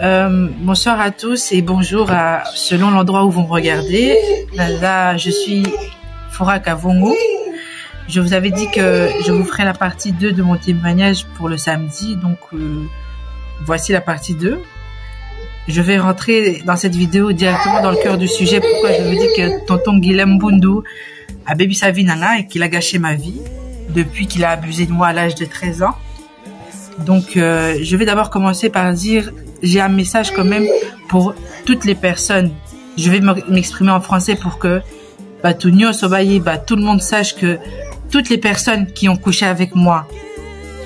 Bonsoir à tous et bonjour selon l'endroit où vous me regardez. Là, je suis Fora Kavongo. Je vous avais dit que je vous ferai la partie 2 de mon témoignage pour le samedi. Donc, voici la partie 2. Je vais rentrer dans cette vidéo directement dans le cœur du sujet. Pourquoi je vous dis que tonton Guilhem Bundu a bébi sa vie nana et qu'il a gâché ma vie depuis qu'il a abusé de moi à l'âge de 13 ans. Donc, je vais d'abord commencer par dire, j'ai un message quand même pour toutes les personnes. Je vais m'exprimer en français pour que tout le monde sache que toutes les personnes qui ont couché avec moi,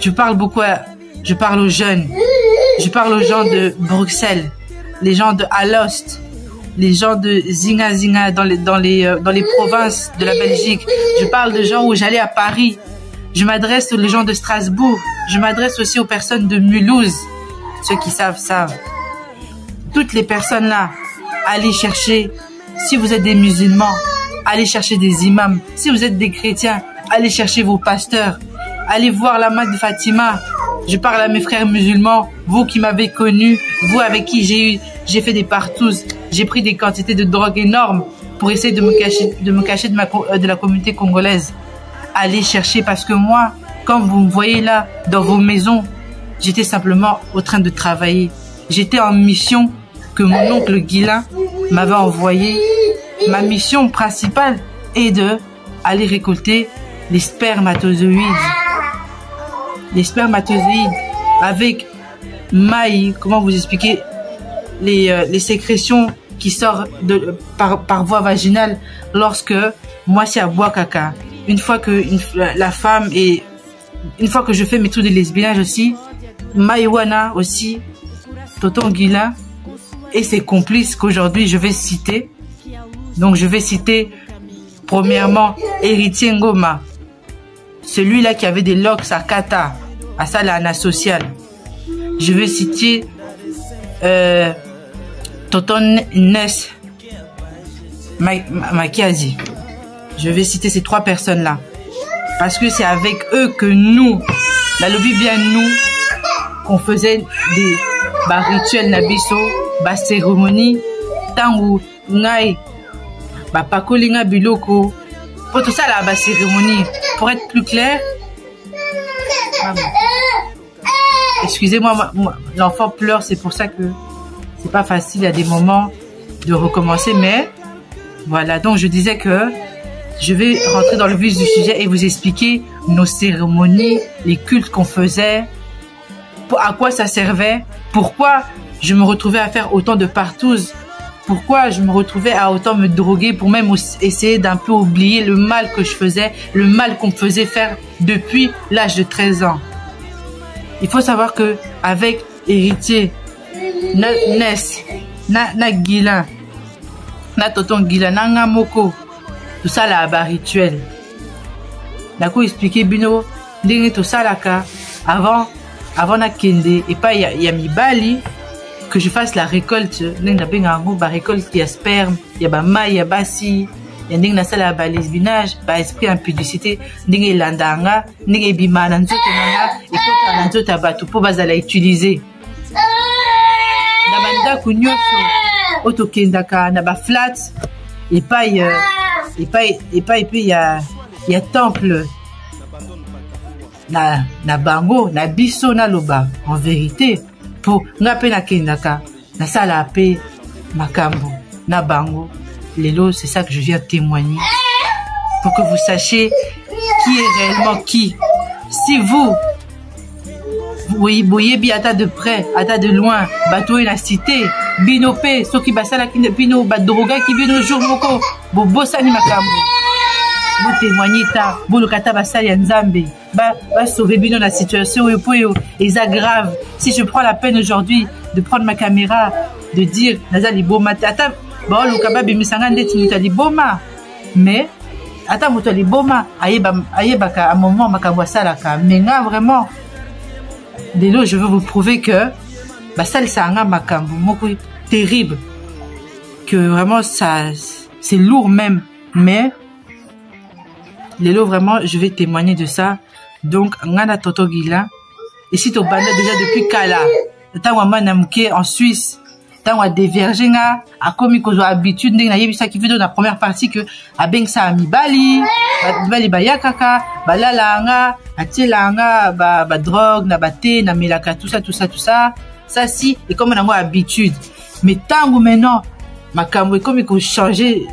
je parle aux jeunes, je parle aux gens de Bruxelles, les gens de Alost, les gens de Zinga Zinga dans les provinces de la Belgique. Je parle de gens où j'allais à Paris. Je m'adresse aux gens de Strasbourg. Je m'adresse aussi aux personnes de Mulhouse. Ceux qui savent. Toutes les personnes là, allez chercher. Si vous êtes des musulmans, allez chercher des imams. Si vous êtes des chrétiens, allez chercher vos pasteurs. Allez voir la Mad Fatima. Je parle à mes frères musulmans. Vous qui m'avez connu, vous avec qui j'ai fait des partous. J'ai pris des quantités de drogue énormes pour essayer de me cacher de la communauté congolaise. Allez chercher, parce que moi, comme vous me voyez là, dans vos maisons, j'étais simplement en train de travailler. J'étais en mission que mon oncle Guilin m'avait envoyée. Ma mission principale est de aller récolter les spermatozoïdes. Les spermatozoïdes avec comment vous expliquer, les sécrétions qui sortent par voie vaginale lorsque moi c'est à bois caca. Une fois que une fois que je fais mes tours de lesbiennage aussi, Maïwana aussi, tonton Guilin et ses complices qu'aujourd'hui je vais citer. Donc je vais citer premièrement Héritier Ngoma, celui-là qui avait des locks à Kata, à Salana Social. Je vais citer tonton Ness Makiazi. Je vais citer ces 3 personnes-là. Parce que c'est avec eux que nous, la lobby bien nous, qu'on faisait des rituels nabiso, cérémonies, tangu, ngai, pakolinga biloko. Pour tout ça, la cérémonie. Pour être plus clair, excusez-moi, l'enfant pleure, c'est pour ça que c'est pas facile à des moments de recommencer, mais voilà. Donc je disais que je vais rentrer dans le vif du sujet et vous expliquer nos cérémonies, les cultes qu'on faisait, à quoi ça servait, pourquoi je me retrouvais à faire autant de partous, pourquoi je me retrouvais à autant me droguer pour même essayer d'un peu oublier le mal que je faisais, le mal qu'on me faisait faire depuis l'âge de 13 ans. Il faut savoir que avec Héritier, Ness, na Guilin, na tonton Guilin, na Ngamoko, tout ça là bas rituel. D'accord, expliquer bino ndenge tout ça là avant na kende et pas il y a mi bali que je fasse la récolte ndenge na benga ngo ba récolte ya sperme, ya ba mai ya basi, ya ndenge na sala ba lesbinage, ba esprit impudicité ndenge landanga, ndenge bimana nzoto nanga et ko na nzoto bato po bazala utiliser. Na banda kunyoso auto kendaka na ba flat et pas il y a temple na bango na biso na loba en vérité pour ngape na kendaka na sala pe makambo na bango lelo. C'est ça que je viens témoigner pour que vous sachiez qui est réellement qui. Si vous voyez bien ata de près ata de loin bateau na cité binope soki basala ki bino badroga ki bino jour moko bobosani makambo vous témoignez ta bolokata basali ya nzambe ba sauver bino la situation et ça grave. Si je prends la peine aujourd'hui de prendre ma caméra de dire nazali boma tata ba lokaba bimisanga ndeti mutali boma mais ata mutali boma ayeba ka un moment makambo salaka mais nga vraiment dès je veux vous prouver que ça c'est un makambo moko terrible, que vraiment ça c'est lourd même, mais lelo vraiment je vais témoigner de ça. Donc ngana toto Guilin et si to banda déjà depuis kala tant maman na muke en Suisse tant a déverger nga a komi ko zo habitude ndenge na yebisa ki vidéo na première partie que a beng sa mibali ba yakaka balala nga atiela nga ba drogue na bate na melaka tout ça ça si et comme on a habitude mais tango maintenant makambo comme ko changer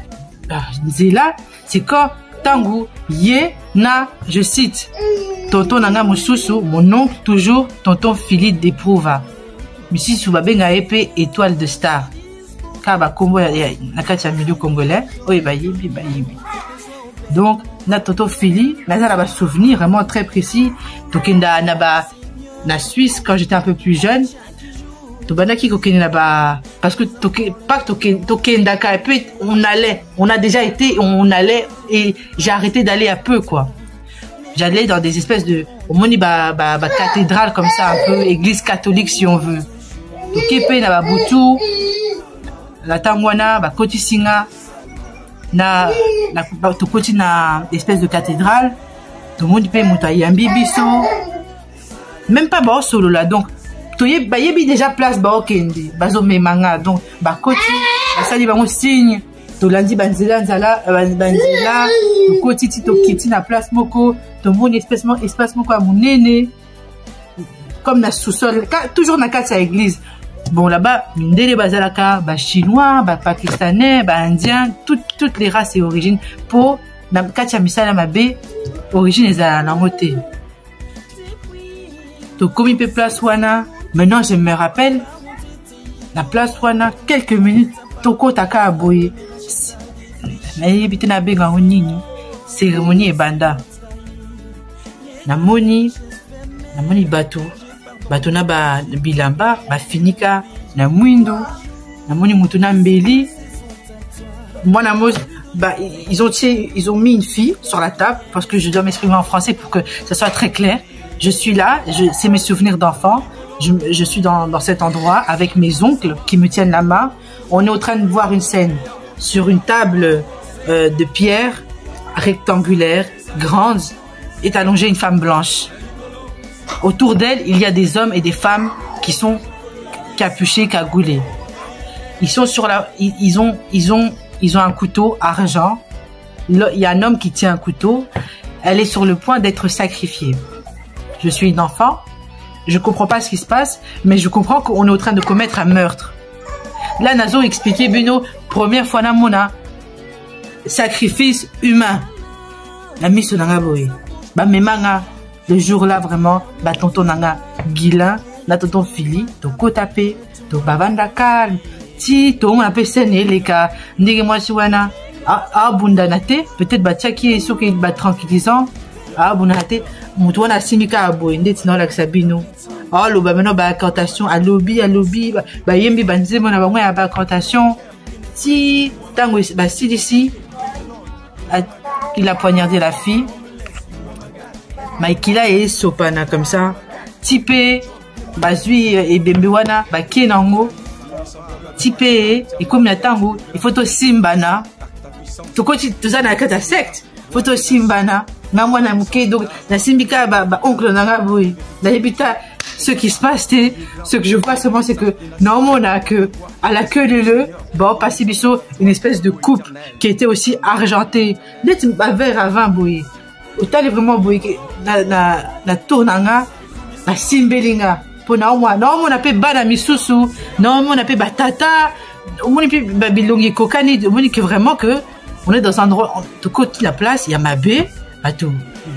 nzela c'est quand tango ye na je cite tonton nanga mususu mon oncle toujours tonton Philippe d'Eprouva misi sou babenga épée étoile de star ka ba kombo na kati ya milieu congolais oyo bayibi donc na tonton Philippe nazala ba souvenir vraiment très précis tokenda na Suisse quand j'étais un peu plus jeune tobandaki kokende na ba parce que tokenda ka et puis on a déjà été on allait et j'ai arrêté d'aller un peu quoi. J'allais dans des espèces de omoni ba cathédrale comme ça un peu église catholique si on veut. Tokepe na ba butu la tangwana ba kotisinga na tokoti na espèce de cathédrale tout le monde peut monter yambi biso même pas ba solo là donc toye ba yebi déjà place ba okende bazo memanga donc ba koti basali bango signe to landi banzela banzela to koti ti to kiti na place moko to moni espace moko a munene comme na sous-sol toujours na kati ya église bon là-bas ndele bazalaka ba chinois ba pakistanais ba indiens toutes les races et origines pour na kati ya misala mabe origine ezala nango te to komi pe place wana. Maintenant, je me rappelle, la place wana, quelques minutes, toko taka aboye. Mais bité na benga nini, cérémonie et banda. Na moni bateau na ba bilamba, ba finika, na mwindo, na moni mutuna mbeli. Moi na mos, ils ont mis une fille sur la table parce que je dois m'exprimer en français pour que ça soit très clair. Je suis là, c'est mes souvenirs d'enfant. Je suis dans cet endroit avec mes oncles qui me tiennent la main. On est en train de voir une scène sur une table de pierre rectangulaire, grande, est allongée une femme blanche. Autour d'elle, il y a des hommes et des femmes qui sont capuchés, cagoulés. Ils sont sur ils ont un couteau argent. Il y a un homme qui tient un couteau. Elle est sur le point d'être sacrifiée. Je suis une enfant. Je comprends pas ce qui se passe, mais je comprends qu'on est en train de commettre un meurtre. Là, Nazo expliqué, Beno, première fois na mona, sacrifice humain. La mise nanga boy. Ba memanga, le jour-là vraiment, ba tonton nanga Guilin, na tonton Philly, to kotape, to bavanda calme, ti to on appelle sene les cas, ndenge moi siwana, bunda nate, peut-être ba tiaki so ki ba tranquillisant. Bonate mutwana simika aboye ndeti na la sabino lo ba meno ba cantation à lobby ba yembi banzemo na bango ya ba cantation ti tango ba sidisi il a poignardé la fille Maikila et sopana comme ça typé bazui et bembewana ba kenango typé et comme na tango il faut to simbana to koti to za na kata secte photo simbana na mwana muke donc na simbika ba oncle nanga boy na yebita ce qui se passe ce que je vois seulement c'est que normalement on a que à la queue de bon passer biso une espèce de coupe qui était aussi argentée net ba verre à vin boy autant vraiment boy na tournanga na simbelinga pona moi normalement on appelle bana misusu normalement on appelle batata on appelle babilongi kokani on dit que vraiment que on est dans un endroit, de côté la place, il y a ma baie,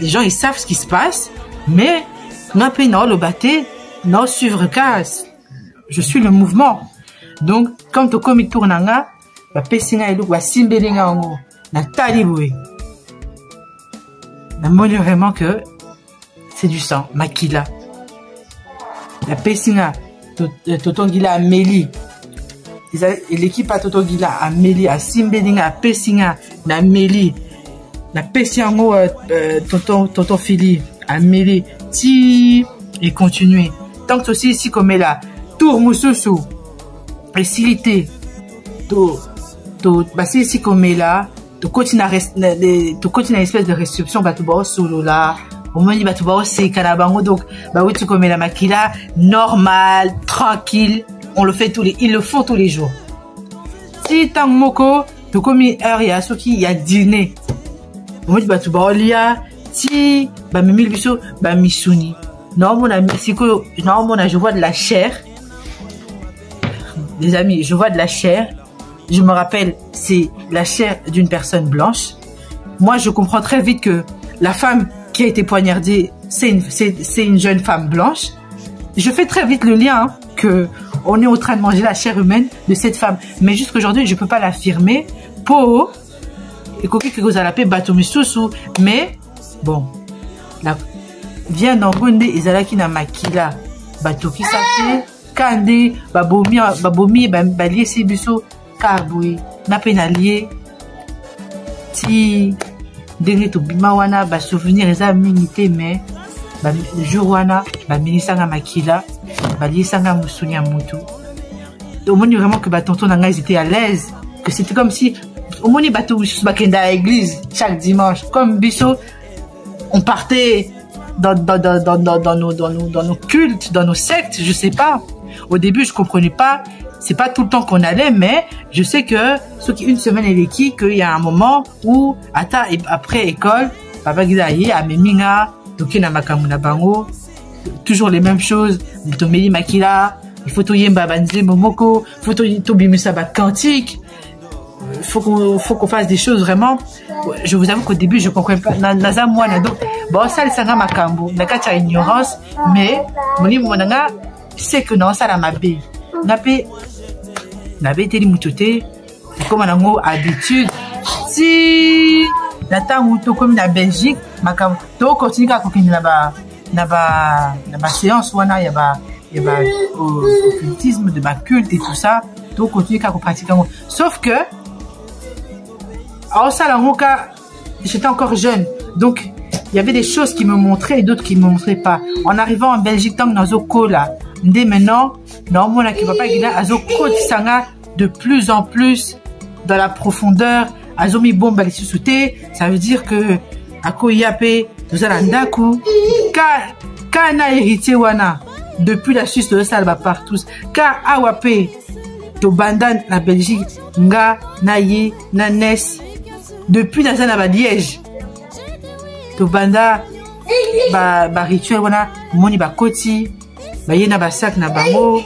les gens ils savent ce qui se passe, mais non, le bâté, non, suivre casse. Je suis le mouvement. Donc, quand tu comme il tourne en là, la pessinga et l'eau, la simbelinga en haut, la taliboué. La monnaie vraiment que c'est du sang, makila. La pessinga, Tonton Gila Amélie. L'équipe à Toto Gila a Meli, à Simbelinga, à Pessinga, na Meli, na Pessiango, Tonton Philly, à Meli, ti, et continuer. Tant que aussi ici comme là, tour Moussousou, et silité, si ici comme là, tu continues une espèce de réception, bah tu vas solo là, au moins bah tu vois c'est canabango donc bah oui tu commets la makila normal tranquille on le fait ils le font tous les jours si tant moko tu commis heure il y a ceux qui il y a dîner au moins bah tu vois lia si bah mimi biso bah misuni non mon ami c'est que non mon je vois de la chair les amis je vois de la chair je me rappelle c'est la chair d'une personne blanche moi je comprends très vite que la femme qui a été poignardée c'est une jeune femme blanche je fais très vite le lien hein, que on est en train de manger la chair humaine de cette femme mais jusqu'aujourd'hui je peux pas l'affirmer pour et coquille que vous allez bateau mais bon la vient d'engonde ezalaki na makila bato qui s'appelle kande babomi balié si biso kabui na penalier ti ndenge to bima wana ba souvenir eza minité mais ba jour wana ba minisanga makila balié sanga musunya mutu au moins vraiment que ba tonton nanga ils étaient à l'aise que c'était comme si au moins bato ba kenda à l'église chaque dimanche comme biso on partait dans nos cultes, dans nos sectes, je sais pas. Au début, je comprenais pas. C'est pas tout le temps qu'on allait, mais je sais que ceux qui une semaine et qu'il y a un moment où après école, papa gidaye a meminga, dokina makamuna bango, toujours les mêmes choses. Tomeli makila, il faut toyemba banze momoko, faut to bimisa ba cantique. Faut qu'on fasse des choses vraiment. Je vous avoue qu'au début je comprenais pas naza mwana donc bon ça le sanga makambo nakati ya ignorance mais moni monanga c'est que non ça la mabe nabe teli mutote comme nango habitude si la tango to comme na Belgique makambo to continue ka kokini na ba séance wana ya ba occultisme de ma culte et tout ça to continue ka pratiquer sauf que alors ça, j'étais encore jeune, donc il y avait des choses qui me montraient et d'autres qui ne me montraient pas. En arrivant en Belgique, tant que dans Zokola, dès maintenant, normalement, qui va pas guider à Zoko Sanga de plus en plus dans la profondeur, à Zomi Bomba les sous-soutés, ça veut dire que à Koyape, nous allons d'aku, Kana héritier wana, depuis la Suisse de Salba partout, Ka Awape, to Bandan, la Belgique, Nga, Naye, Nanes, depuis la zone à Liège to banda ba rituel wana moni ba koti ba yena ba sac na bango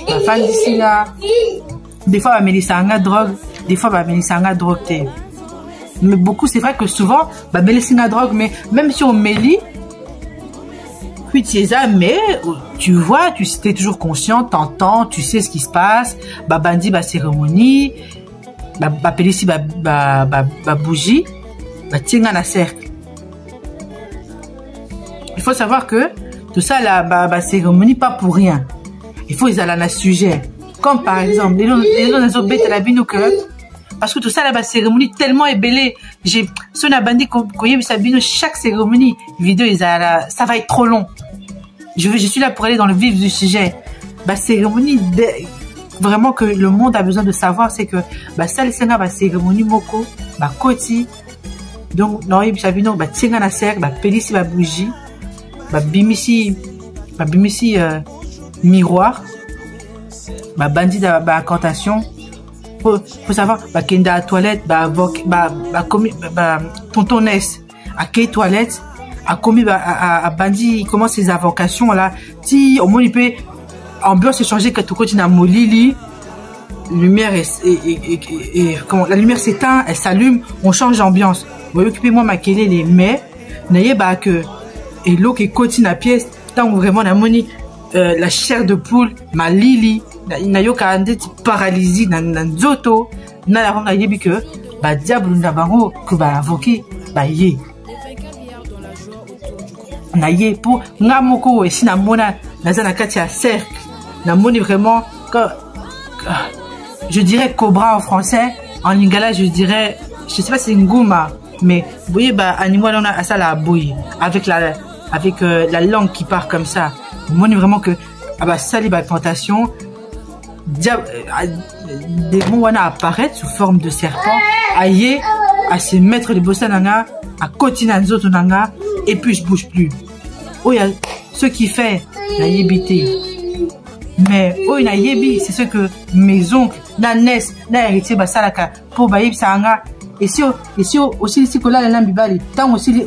ba fandisina des fois ba melisanga drogue des fois ba melisanga drogue té mais beaucoup c'est vrai que souvent ba melisanga drogue mais même si on mélit puis tu es ça mais tu vois tu es toujours conscient t'entends tu sais ce qui se passe ba bandi ba cérémonie ba pelisi ba bougie ba tinga na cercle. Il faut savoir que tout ça la cérémonie pas pour rien. Il faut ils allaient na sujet. Comme par exemple les gens bête la bino que parce que tout ça la cérémonie tellement est belle. J'ai son a bandi koye sabino chaque cérémonie vidéo ils allaient ça va être trop long. Je suis là pour aller dans le vif du sujet. Ba cérémonie vraiment que le monde a besoin de savoir c'est que bah ça les senga ba cérémonie moko ba koti donc non il sabino ba tinga na cercle ba pelisi ba bougie ba bimisi miroir ba bandi ba incantation faut savoir ba kenda à toilette ba tonton Ness à quelle toilette a commis à bandi il commence ses invocations là si au moins il peut ambiance est changée quand tu continues à molili lumière et comment la lumière s'éteint elle s'allume on change d'ambiance vous occupez moi ma kélé les mais n'ayez pas que et l'eau qui continue à pièce tant vraiment la moni la chair de poule ma lili n'ayez qu'à ande paralysie dans zoto n'a la rendre à que bah diable n'a bango que va invoquer bah yé n'ayez pour ngamoko et si na mona na katia cercle la moni vraiment je dirais cobra en français en lingala je dirais je sais pas si c'est nguma mais vous voyez bah animal on a ça la bouille avec la langue qui part comme ça moni vraiment que ah bah ça les plantations des mots wana apparaître sous forme de serpent aïe à se mettre les bossananga à côté nzoto nanga et puis je bouge plus. Oh, il y a ce qui fait la yébité. Mais oh, il y a yébi, c'est ce que mes oncles, na nes, na héritier basalaka pour baïb sanga. Et si aussi si que là la bibali, tant aussi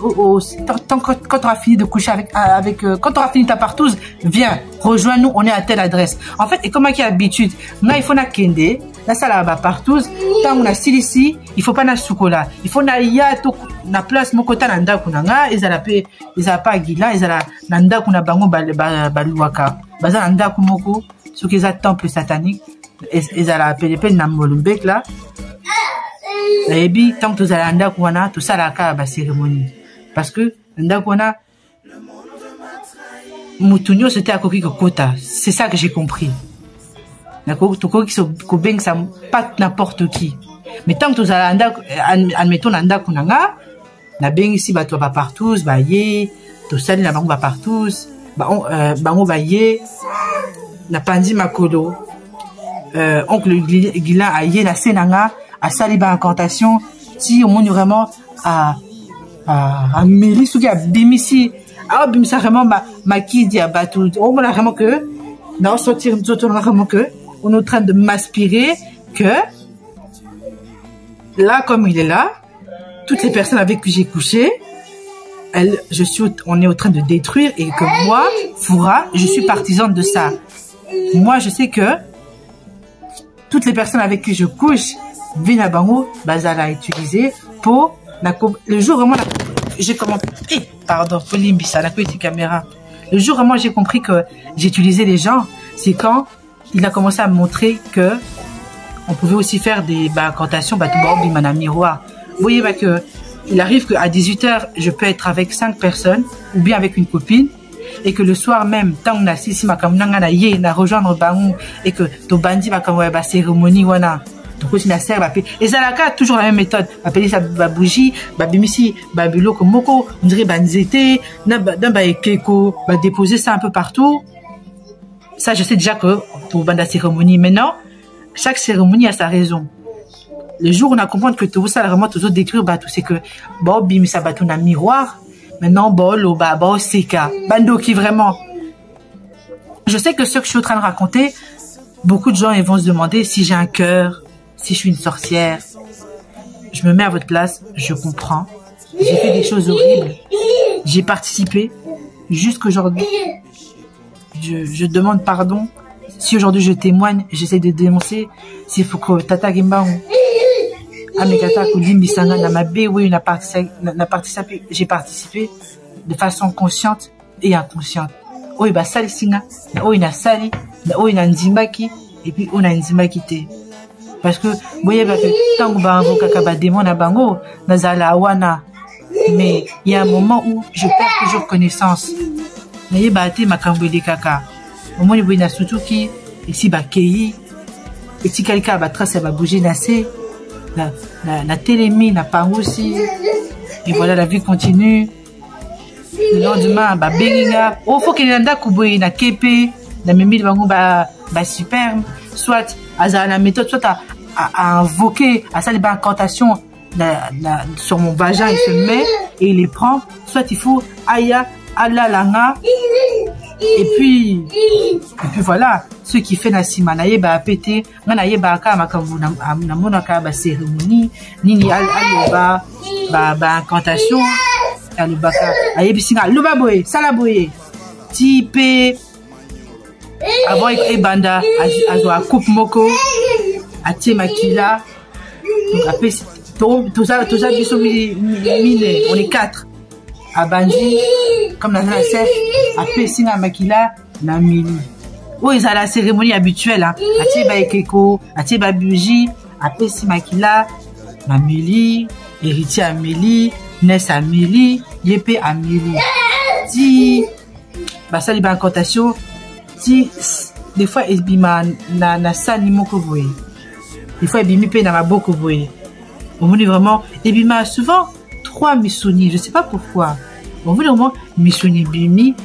tant quand on a fini de coucher avec quand on a fini ta partouze, viens, rejoins-nous, on est à telle adresse. En fait, et comment qu'il y a l'habitude, là il faut na kende, là ça là partouze, tant on a style ici, il faut pas na chocolat, il faut na ya to na place mokota na ndako nanga, ils a pas gila, ils a na ndako na bango baluaka, baza na ndako moko, ce qu'ils a temple satanique, ils a la PDP na Molumbek là. Et puis, tant que tu as un dakwana, tout ça, la cérémonie. Parce que, un dakwana, Moutounio, c'était à Koki Kota. C'est ça que j'ai compris. D'accord? Tout Koki Kobeng, ça, pas n'importe qui. Mais tant que tu as un dak, admettons, un dakunanga, na beng ici, bah, toi, bah, partout, bah, yé, tout ça, la banque, bah, partout, bah, on va yé, na pandi makolo, oncle Guilain, a yé, na senanga, à saliba incantation si au monde vraiment à Mélis ou à Bimisi à Bimisa vraiment ma qui dit à Batou on a vraiment que non sortir tout vraiment que on est en train de m'aspirer que là comme il est là toutes les personnes avec qui j'ai couché on est en train de détruire et que moi Foura je suis partisane de ça. Moi je sais que toutes les personnes avec qui je couche Vina Bango, Bazala utilisé pour le jour vraiment j'ai commencé pardon pour l'imbissa la petite caméra le jour vraiment j'ai compris que j'utilisais les gens c'est quand il a commencé à me montrer que on pouvait aussi faire des incantations bimana miroir. Vous voyez que il arrive qu'à 18h je peux être avec 5 personnes ou bien avec une copine et que le soir même tant on a sisi makamnanga na ye na rejoindre bango et que to bandi makamwa ba cérémonie wana et ça a toujours la même méthode. Appeler ça bougie, bimisi, biloko moko, on dirait banzete, déposer ça un peu partout. Ça, je sais déjà que pour banda cérémonie. Maintenant, chaque cérémonie a sa raison. Le jour où on a compris que tout ça, vraiment, toujours détruire, c'est que, bimisa batou na miroir. Maintenant, seka. Bando qui vraiment. Je sais que ce que je suis en train de raconter, beaucoup de gens, ils vont se demander si j'ai un cœur. Si je suis une sorcière, je me mets à votre place, je comprends. J'ai fait des choses horribles. J'ai participé. Jusqu'aujourd'hui, je demande pardon. Si aujourd'hui je témoigne, j'essaie de dénoncer, s'il faut que Tata Gimba Amekata Kulimbisanga Namabe, oui, j'ai participé de façon consciente et inconsciente. Oh, bah, sali singa, oh, il a sali, oh, il a nzimbaki, et puis on a nzimbaki te. Parce que, vous voyez, tant que bango kaka démon na bango, nazala wana. Mais il y a un moment où je perds toujours connaissance. Naye bate makambwe kaka. Au moment où il y a surtout qui, ici bakei, et si quelqu'un va tracer va bouger nassé, la télémie n'a pas aussi. Et voilà, la vie continue. Le lendemain, benginga. Oh, faut qu'il y ait un dakouboui na kepe, na mimi bango superbe. Soit à la méthode, soit à invoquer, à ça les incantations sur mon vagin, il se met et il les prend. Soit il faut aya, ala langa. Et puis voilà, ce qui fait na simanaye péter, nganaye ka makambu na monaka cérémonie, nini aloba incantation, alobaka ayebisinga loba boye, sala boye. Type avant ebanda azwa coupe moko atie makila donc après tout ça biso mine on est 4 abandi comme dans la chef après singa makila na mili oh ils a la cérémonie habituelle hein atie ba ekeko atie ba bougie après si makila na mili héritier à mili nes à mili yepé à mili si basali ba incantation si des fois ebima na sani moko boye des fois ebimi pe na maboko boye on voulait vraiment ebima souvent 3 misoni je sais pas pourquoi on voulait vraiment misoni bimi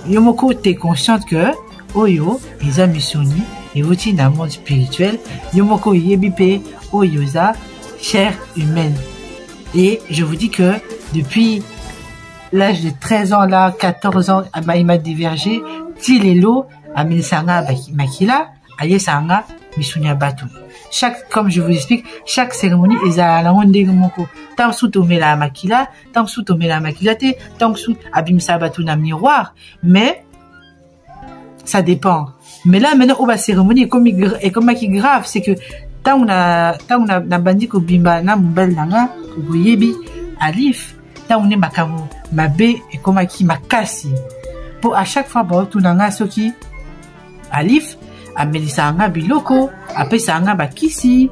yomoko t'es consciente que oyo eza misoni et voti dans le monde spirituel yomoko yebi pe oyoza chair humaine et je vous dis que depuis l'âge de 13 ans, là, 14 ans, il m'a divergé. Tilelo, Amenisanga, Makila, Ayesanga, Misunya Batu. Comme je vous explique, chaque cérémonie est à la ronde de Moko. Tant sous tomber la Makila, tant sous tomber la Makilate, tant sous Abimsa Batu na miroir. Mais, ça dépend. Mais là, maintenant, la cérémonie est comme qui grave, c'est que, tant on a bandi ko bimba na mobile nanga, ko boyebi, alif, tant on est makamu, mabe, et comme qui makasi. Pour à chaque fois, bah, tout nanga, ce qui, alif, amelisanga biloko, apesanga bakisi,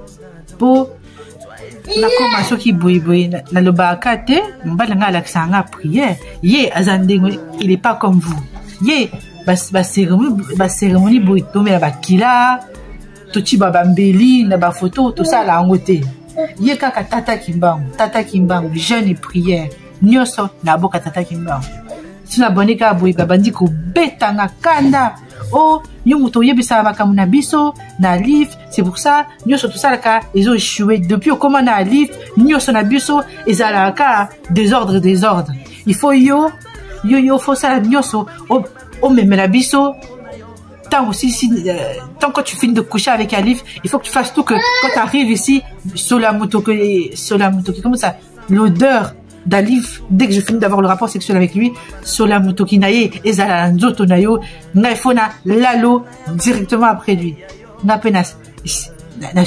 pour, na koma ce qui boye, na loba kate, mobile nanga alaksanga prière, ye, azandingo, il est pas comme vous. Ye, cérémonie boye tombe la bakila, toti babambeli na ba photo tout ça la ngote ye kaka tata kimbangu jeune et prière nyoso na boka tata kimbangu sina bonika boy babandi ko betanga kanda oh yo muto yebisa makamu na biso na lift c'est pour ça nyoso tout ça la ka ils ont échoué depuis au comment na lift nyoso na biso ezala ka désordre il faut yo faut ça nyoso o même la biso. Tant que tu finis de coucher avec Alif, il faut que tu fasses tout que quand tu arrives ici, comme ça, l'odeur d'Alif, dès que je finis d'avoir le rapport sexuel avec lui, Solamuto Kinaye, Ezala Nzoto Nayo, Naifona, Lalo, directement après lui. Napenas, na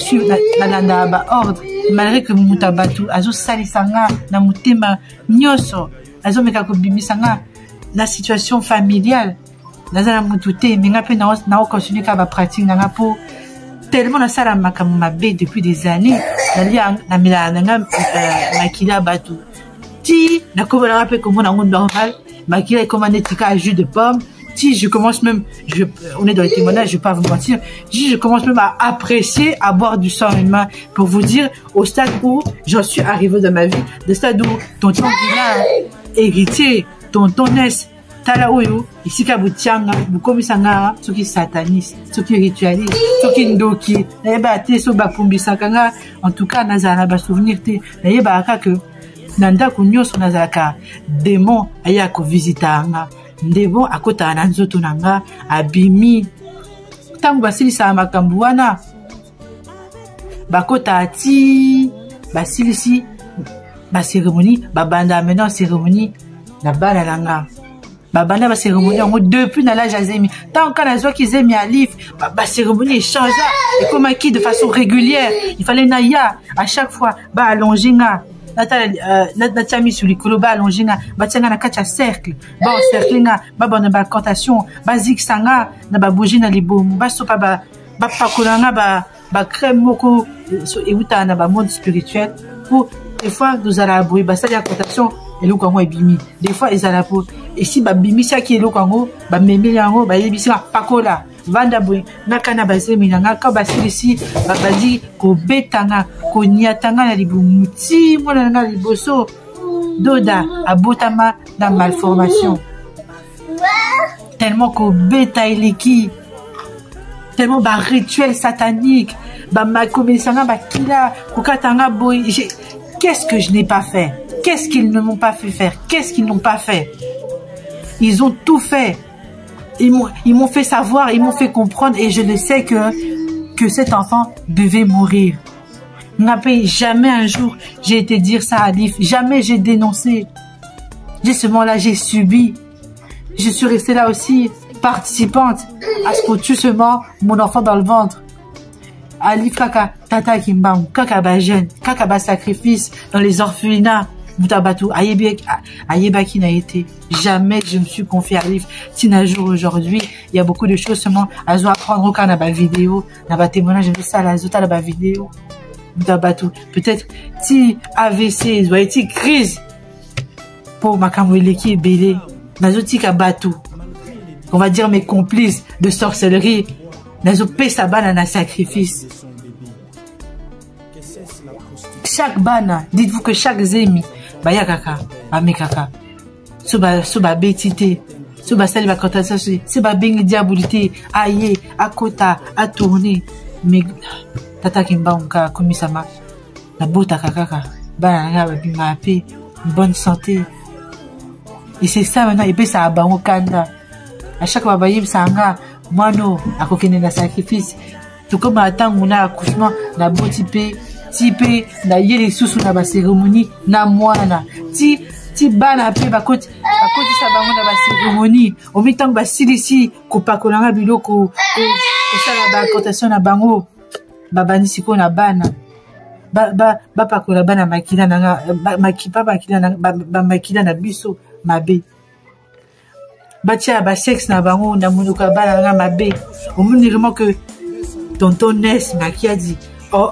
ordre, malgré que Mutabatu, Azo Salisanga, na Mutema, Nyoso, Azo Mekako Bimisanga, la situation familiale. Nazana mutute minga pe na continuer ka ba pratique nanga po tellement na sala makambe depuis des années na mila nanga makila batu ti na ko na pe comme na monde normal makila est commandé tika jus de pomme ti je commence même on est dans les témoignages je vais pas vous mentir je commence même à apprécier à boire du sang humain pour vous dire au stade où j'en suis arrivé dans ma vie de stade où tonton Dina héritier tonton Ness tala oyo isika butianga bukomisanga soki sataniste soki ritualiste soki ndoki nayeba te so bapumbisaka nga en tout cas nazala ba souvenir te nayeba que nanda ko nyoso nazalaka démon aya ko visitanga ndebo akota na nzoto nanga abimi tangu basilisa makambu wana bakota ati basilisi ba cérémonie babanda maintenant cérémonie na bana langa babana ba cérémonie en depuis na l'âge azemi tant qu'on a qui zemi alif ba cérémonie change et comme qui de façon régulière il fallait naya à chaque fois ba allonger nga na tami sur likolo ba allonger nga ba tianga na kacha cercle ba cercle nga ba bonne ba cantation ba zixanga na ba bougie na libomu ba sopa ba pakola nga ba crème moko et uta na ba mode spirituel pour des fois nous allons abouer ba ça la cantation et le Congo est bimi des fois ils allaient pour et si ba bimi ça qui est le Congo ba memeli yango ba yebisi ba pakola vanda boy nakana ba zemi nanga ka ba silisi ba badi ko betanga ko niatanga na libumuti mona na liboso doda abotama na malformation tellement ko beta iliki tellement ba rituel satanique ba makomisanga ba kila ko katanga boy qu'est-ce que je n'ai pas fait? Qu'est-ce qu'ils ne m'ont pas fait faire? Qu'est-ce qu'ils n'ont pas fait? Ils ont tout fait. Ils m'ont fait savoir, ils m'ont fait comprendre et je le sais que cet enfant devait mourir. Jamais un jour j'ai été dire ça à Alif. Jamais j'ai dénoncé. Ce moment-là, j'ai subi. Je suis restée là aussi, participante à ce qu'on tue seulement mon enfant dans le ventre. Alif kaka tata kimbang kaka ba jeune kaka ba sacrifice dans les orphelinats Mutabatu ayebaki n'a été jamais je me suis confié à Alif tina jour aujourd'hui il y a beaucoup de choses seulement à apprendre au cas na ba vidéo na ba témoignage de ça la zota la ba vidéo Mutabatu peut-être si AVC doit être crise pour makamwele qui est belé na zotika batu on va dire mes complices de sorcellerie nazope sabana na sacrifice. Chaque bana, dites-vous que chaque zemi, baya kaka, bame kaka, suba betite, suba sali ba kantation, suba bengi diabolité, aye, akota, a tourner, mais tata kimba unka komisama, na bota kaka, bana nga babima ape, une bonne santé. Et c'est ça maintenant, et puis ça a bango kanda. À chaque fois, ça a moi non, à côté de sacrifice. Tout comme attend on a accouchement, na bon type, na yé sous na ba cérémonie, na moana. Ti bana pe ba koti sa bango na ba cérémonie. Au mi-temps ba silisi, ko pakolanga biloko, ko sala ba cotation na bango. Ba bani siko na bana. Ba pakola bana makila na makila na biso mabe. Batia ba sexe na bango na munuka bana na mabe. Au moins vraiment que tonton Ness m'a qui a dit oh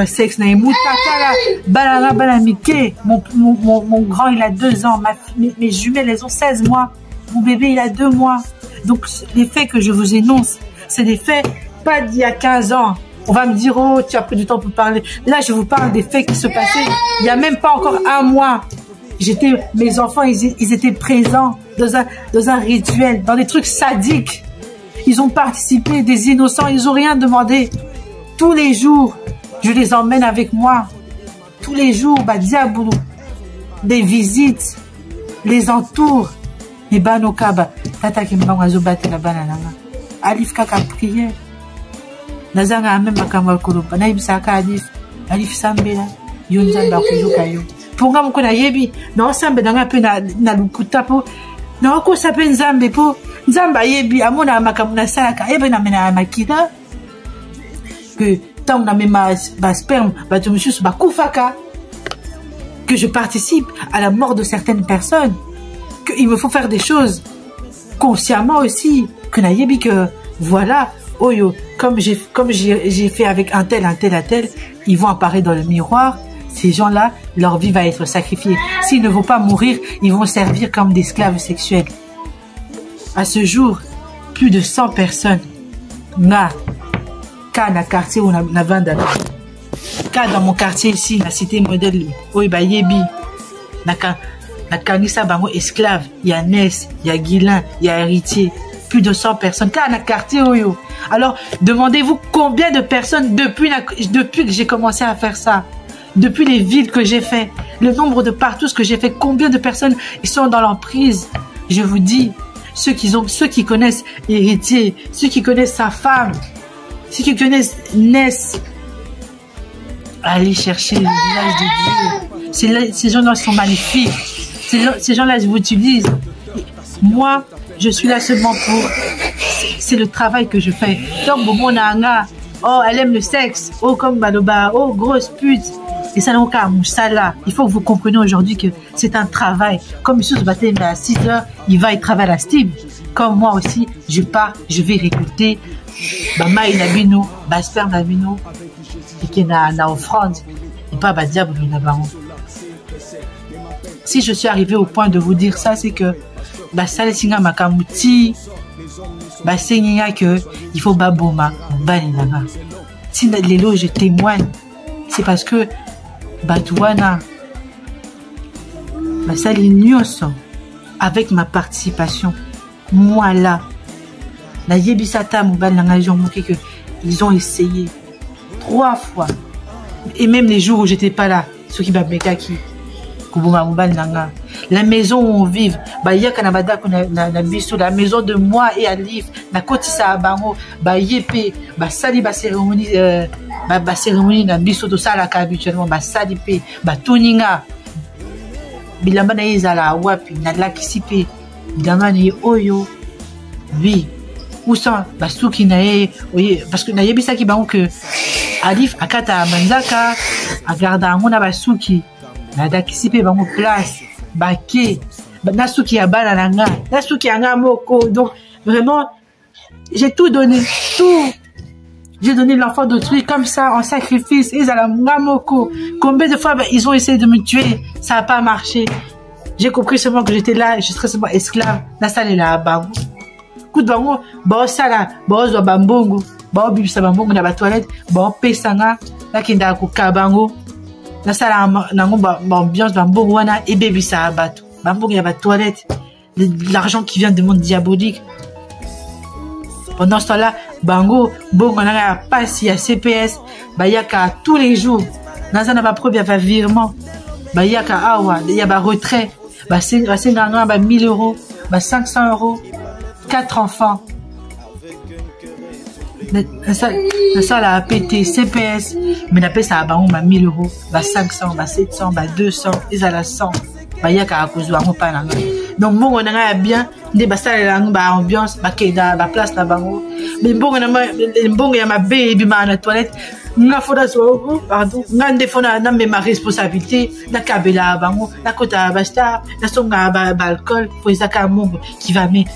sexe na mutakala bana mike. Mon grand il a 2 ans, mes jumelles elles ont 16 mois, mon bébé il a 2 mois. Donc les faits que je vous énonce, c'est des faits pas d'il y a 15 ans. On va me dire oh tu as pris du temps pour parler. Là je vous parle des faits qui se passaient il y a même pas encore 1 mois. Mes enfants ils étaient présents dans un rituel, dans des trucs sadiques. Ils ont participé, des innocents, ils ont rien demandé. Tous les jours, je les emmène avec moi. Tous les jours, diaboulou, des visites, les entours. Et banokaba, tata ki mbangazo bate la banana. Alif kaka prière. Nazanga même makamba kolopa. Na ibisaka alif sambela. Yonzamba kujuka yo. Ponga mko na yebi, na osambe danga pe na lukuta po. Na oko sape nzambe po. Nzamba yebi amona makamuna salaka ebe na mena makida que tant na mema ba sperme ba tumusus ba kufaka, que je participe à la mort de certaines personnes, que il me faut faire des choses consciemment aussi, que na yebi que voilà oyo comme j'ai fait avec un tel, ils vont apparaître dans le miroir. Ces gens-là, leur vie va être sacrifiée. S'ils ne vont pas mourir, ils vont servir comme des esclaves sexuels. À ce jour, plus de 100 personnes na quartier où na vandala. Dans mon quartier ici, la cité modèle, oiba yebi, na kanisa bango esclave, il y a Ness, il y a Guilin, il y a Héritier. Plus de 100 personnes. Dans quartier oyo. Alors, demandez-vous combien de personnes depuis que j'ai commencé à faire ça. Depuis les villes que j'ai fait, le nombre de partout que j'ai fait, combien de personnes ils sont dans l'emprise. Je vous dis, ceux qui connaissent Héritier, ceux qui connaissent sa femme, ceux qui connaissent Ness, allez chercher le visage de Dieu. Ces gens-là sont magnifiques. Ces gens-là, je vous utilise. Moi, je suis là seulement pour... C'est le travail que je fais. Donc, bon, oh, elle aime le sexe. Oh, comme Baloba. Oh, grosse pute. Et ça n'a aucun moussala. Il faut que vous compreniez aujourd'hui que c'est un travail. Comme M. Zbaté, à 6 heures, il travaille à Steve. Comme moi aussi, je pars, je vais récolter. Bama inabino, basperme nabino, et qui na offrande. Et pas diable nabaron. Si je suis arrivé au point de vous dire ça, c'est que ça singa makamuti, senga que il faut baboma, balinanga. Si les lots je témoigne, c'est parce que Batouana, ça l'ignoce avec ma participation. Moi là, la yebisata mobile que ils ont essayé 3 fois. Et même les jours où j'étais pas là, ceux qui babekaki, la maison où on vit, la maison de moi et Alif, na kotisa bango, yepe, sali cérémonie, cérémonie na biso to sala habituellement, sali pe, tuninga, bilamba na izala wapi, na lakisipe, bilamba na oyo, oui, où sont, souki na parce que na yebisa ki bango que Alif akata manzaka, agarda amona basuki. Nadakisipe bango place baké nasuki ya bana nanga nasuki anga moko. Donc vraiment j'ai tout donné, j'ai donné l'enfant d'autrui comme ça en sacrifice. Ils allaient moko. Combien de fois ils ont essayé de me tuer, ça n'a pas marché. J'ai compris seulement que j'étais là, je serais seulement esclave. Na sala la bango coup de bango sala zo bambongo bibisa bambongo na ba toilette pesanga la kinda ko kabango. L'ambiance wana et baby ça abato il y a pas de toilette, l'argent qui vient du monde diabolique. Pendant ce temps-là bango bongo na passe, il y a CPS yaka tous les jours dans un pas preuve, il y a virement Bah, il y a qu'à awa, il y a bah, retrait. Bah, c'est 1000 euros. Bah, 500 euros. 4 enfants. Ça, la APT, CPS. Mais la paix, ça a bah, 1000 euros. Bah, 500, bah, 700, bah, 200. Ils ont la 100. Bah, il y a qu'à cause de la pas là. Donc, bon, on a bien, des basales là, bah, ambiance, bah, bah, place là-bas. Mais bon, il y a ma baby, bah, la toilette. Nga foda so pardon nga ndefona na ma responsabilité na kabela bango na kota basta na songa ba alcool pour izaka mongo qui va mettre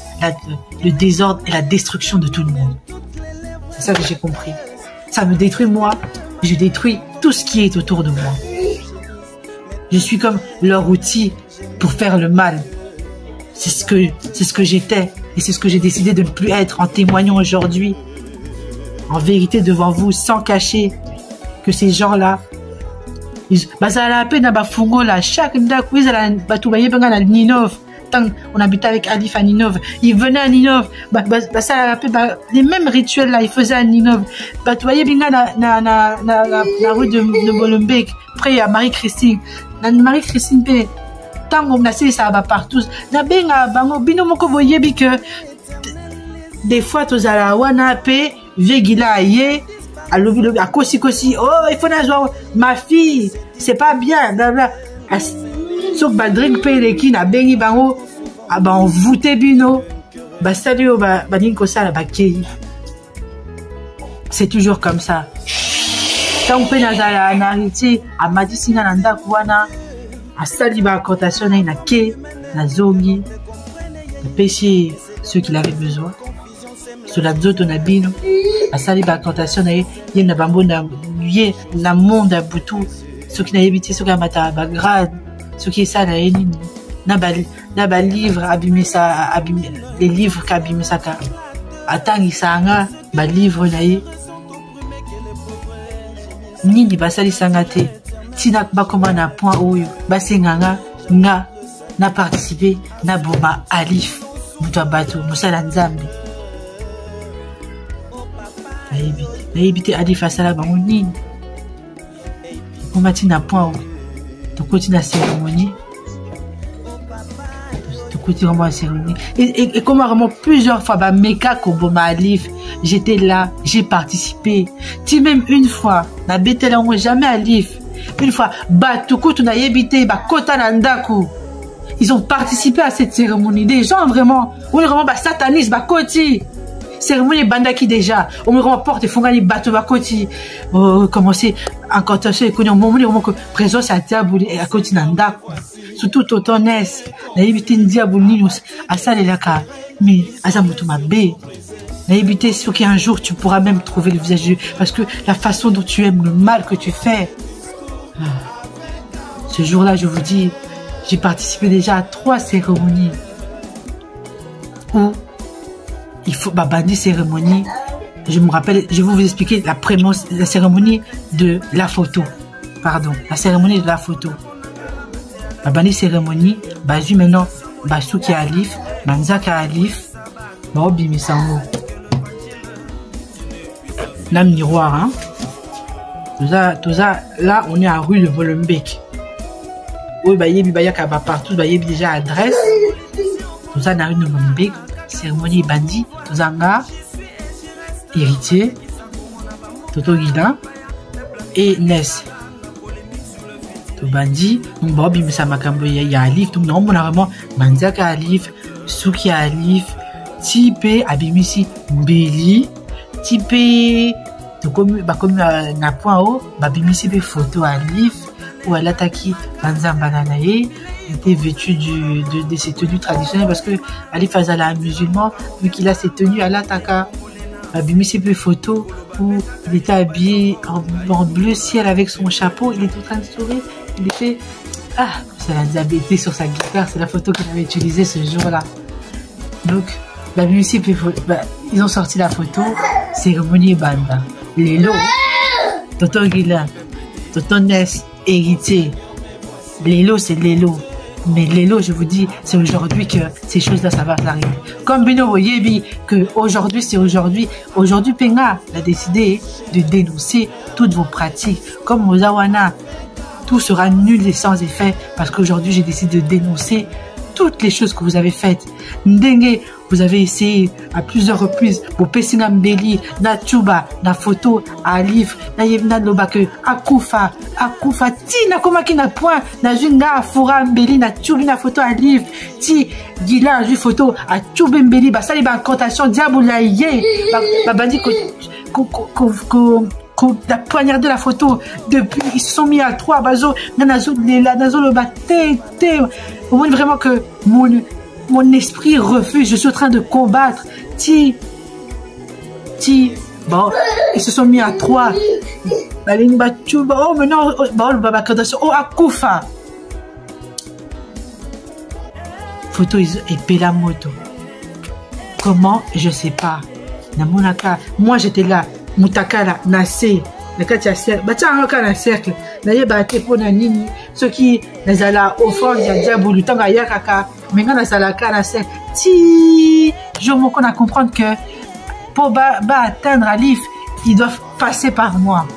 le désordre et la destruction de tout le monde. C'est ça que j'ai compris. Ça me détruit moi, je détruis tout ce qui est autour de moi. Je suis comme leur outil pour faire le mal. C'est ce que j'étais et c'est ce que j'ai décidé de ne plus être en témoignant aujourd'hui. En vérité devant vous, sans cacher que ces gens-là, ça la peine à Bafungo là, chaque ndakou, ils allaient batoubayer à Ninov. Tant on habitait avec Alif à Ninov, ils venaient à Ninov, ça la peine, les mêmes rituels là, ils faisaient à Ninov. Batoubayer binga na rue de Molenbeek, près à Marie-Christine. Marie-Christine, tant on a ça va partout. Na benga bango, bino moko boyebi que des fois, tous à la wana pe, vegila aye, à lobi à kosi, oh, il faut n'avoir ma fille, c'est pas bien, blabla. Sauf que drink paye les qui n'a bengi bango, ah bah on voûte bino, bah salut, bah ninko ça la bakei. C'est toujours comme ça. Quand on peut n'azala narité, à madisina nanda kwana, à sali ba cotation na ke, na zongi, na péché ceux qui l'avaient besoin. Sur la zoto na bino a sali ba cantation na ye na bambo na ye na monde a butu ceux qui na yebiti ceux qui mata ba grade ceux qui ça na yeni na ba livre abimisa les livres kabimisa ka atangi sanga ba livre na ye nini basali sanga te tina ba koma na point oyo basenganga nga na participer na boma Alif mutu bato musala nzambe na éviter Alif asala bango nini komati na point tokoti na cérémonie tokoti vraiment la cérémonie et comme vraiment plusieurs fois ba meka koboma Alif j'étais là j'ai participé ti même une fois na betela ngo jamais Alif une fois ba tukutu na yebite ba kota na ndaku ils ont participé à cette cérémonie des gens vraiment on est vraiment ba satanistes ba koti cérémonie bandaki déjà on me rapporte fongani bateau bakoti commencer en cantation et connait au moment vraiment que présence à diable et à côté nanda surtout totonès na yibiti diable ninus à ça les laka mais azamutu mabe na yibiti sur qu'un jour tu pourras même trouver le visage de Dieu parce que la façon dont tu aimes le mal que tu fais ce jour-là je vous dis j'ai participé déjà à 3 cérémonies où il faut bandi cérémonie. Je me rappelle, je vais vous expliquer la cérémonie de la photo. Pardon, la cérémonie de la photo. Bandi cérémonie, bazu maintenant, basuki Alif, banzaka Alif, baobi misango. Là, miroir, hein. Tout ça, là, on est à rue de Molenbeek. Oui, yebi bayaka partout, yebi déjà adresse. Tout ça, dans la rue de Molenbeek. Cérémonie bandi, Tozanga, héritier, Toto Guida et Ness. To bandi, donc Bob, il me sa makambo, il y a Alif, donc non, on a vraiment Manzaka Alif, Suki Alif, Tipe, Abimisi, Mbeli, Tipe, comme na point haut, Babimisi, photo Alif, où elle attaqué Banzambananae, était vêtu de ses tenues traditionnelles parce que Alif Azala un musulman, vu qu'il a ses tenues à l'attaka. Babimisi peu photo où il était habillé en bleu ciel avec son chapeau, il était en train de sourire, il était c'est la diabété sur sa guitare, c'est la photo qu'il avait utilisée ce jour-là. Donc Babimisi peu ils ont sorti la photo, cérémonie banda, Lélo, Toto Guila, Toto Ness, héritier. Lélo, c'est Lélo. Mais Lélo, je vous dis, c'est aujourd'hui que ces choses-là, ça va arriver. Comme Bino Yebi, que aujourd'hui, c'est aujourd'hui. Aujourd'hui, Penga a décidé de dénoncer toutes vos pratiques. Comme Ozawana, tout sera nul et sans effet parce qu'aujourd'hui j'ai décidé de dénoncer toutes les choses que vous avez faites. Ndenge, vous avez essayé à plusieurs reprises pour Pessina Mbeli, na Tchouba, na photo, à livre, na Yevna Lobake, Akufa, ti na komaki na point, na Juna Fura Mbeli, na Tchoubi na photo à livre, ti Gila, ju photo à Tchoubi Mbeli, bah ça les incantations, diable la yé, bah bandi la poignardé la photo depuis ils se sont mis à 3 bazo nazo le baté au moins vraiment que mon esprit refuse, je suis en train de combattre bon ils se sont mis à 3 oh maintenant bon le baba oh Akufa photo et Bella Moto comment je sais pas na monaka moi j'étais là Mutakala nase na kati ya cercle batanga ka na cercle na yeba te pona nini soki nazala offrande ya diable lutanga yakaka menga nazala ka na cercle ti je me connais à comprendre que pour atteindre Alif ils doivent passer par moi.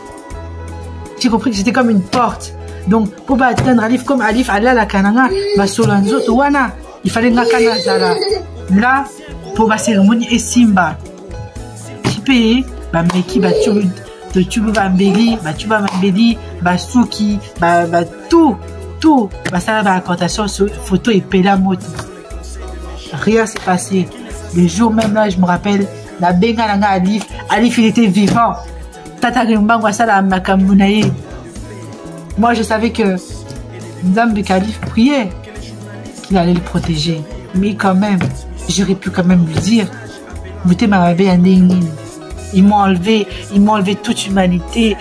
J'ai compris que c'était comme une porte, donc pour atteindre Alif comme Alif allait à la kananga ba solanzo to wana il fallait ngakana zala là pour la cérémonie et simba tipé Meki de Tuba Mbeli, Tuba Mbeli, Suki, tout, ça la racontation sur photo et Bella Moto. Rien s'est passé. Le jour même là, je me rappelle, la benga nanga Alif il était vivant. Tata Rimbangwa ça la Makamunaye. Moi je savais que Nzambe Alif priait qu'il allait le protéger. Mais quand même, j'aurais pu quand même lui dire, vous t'es ma bébé ils m'ont enlevé toute humanité.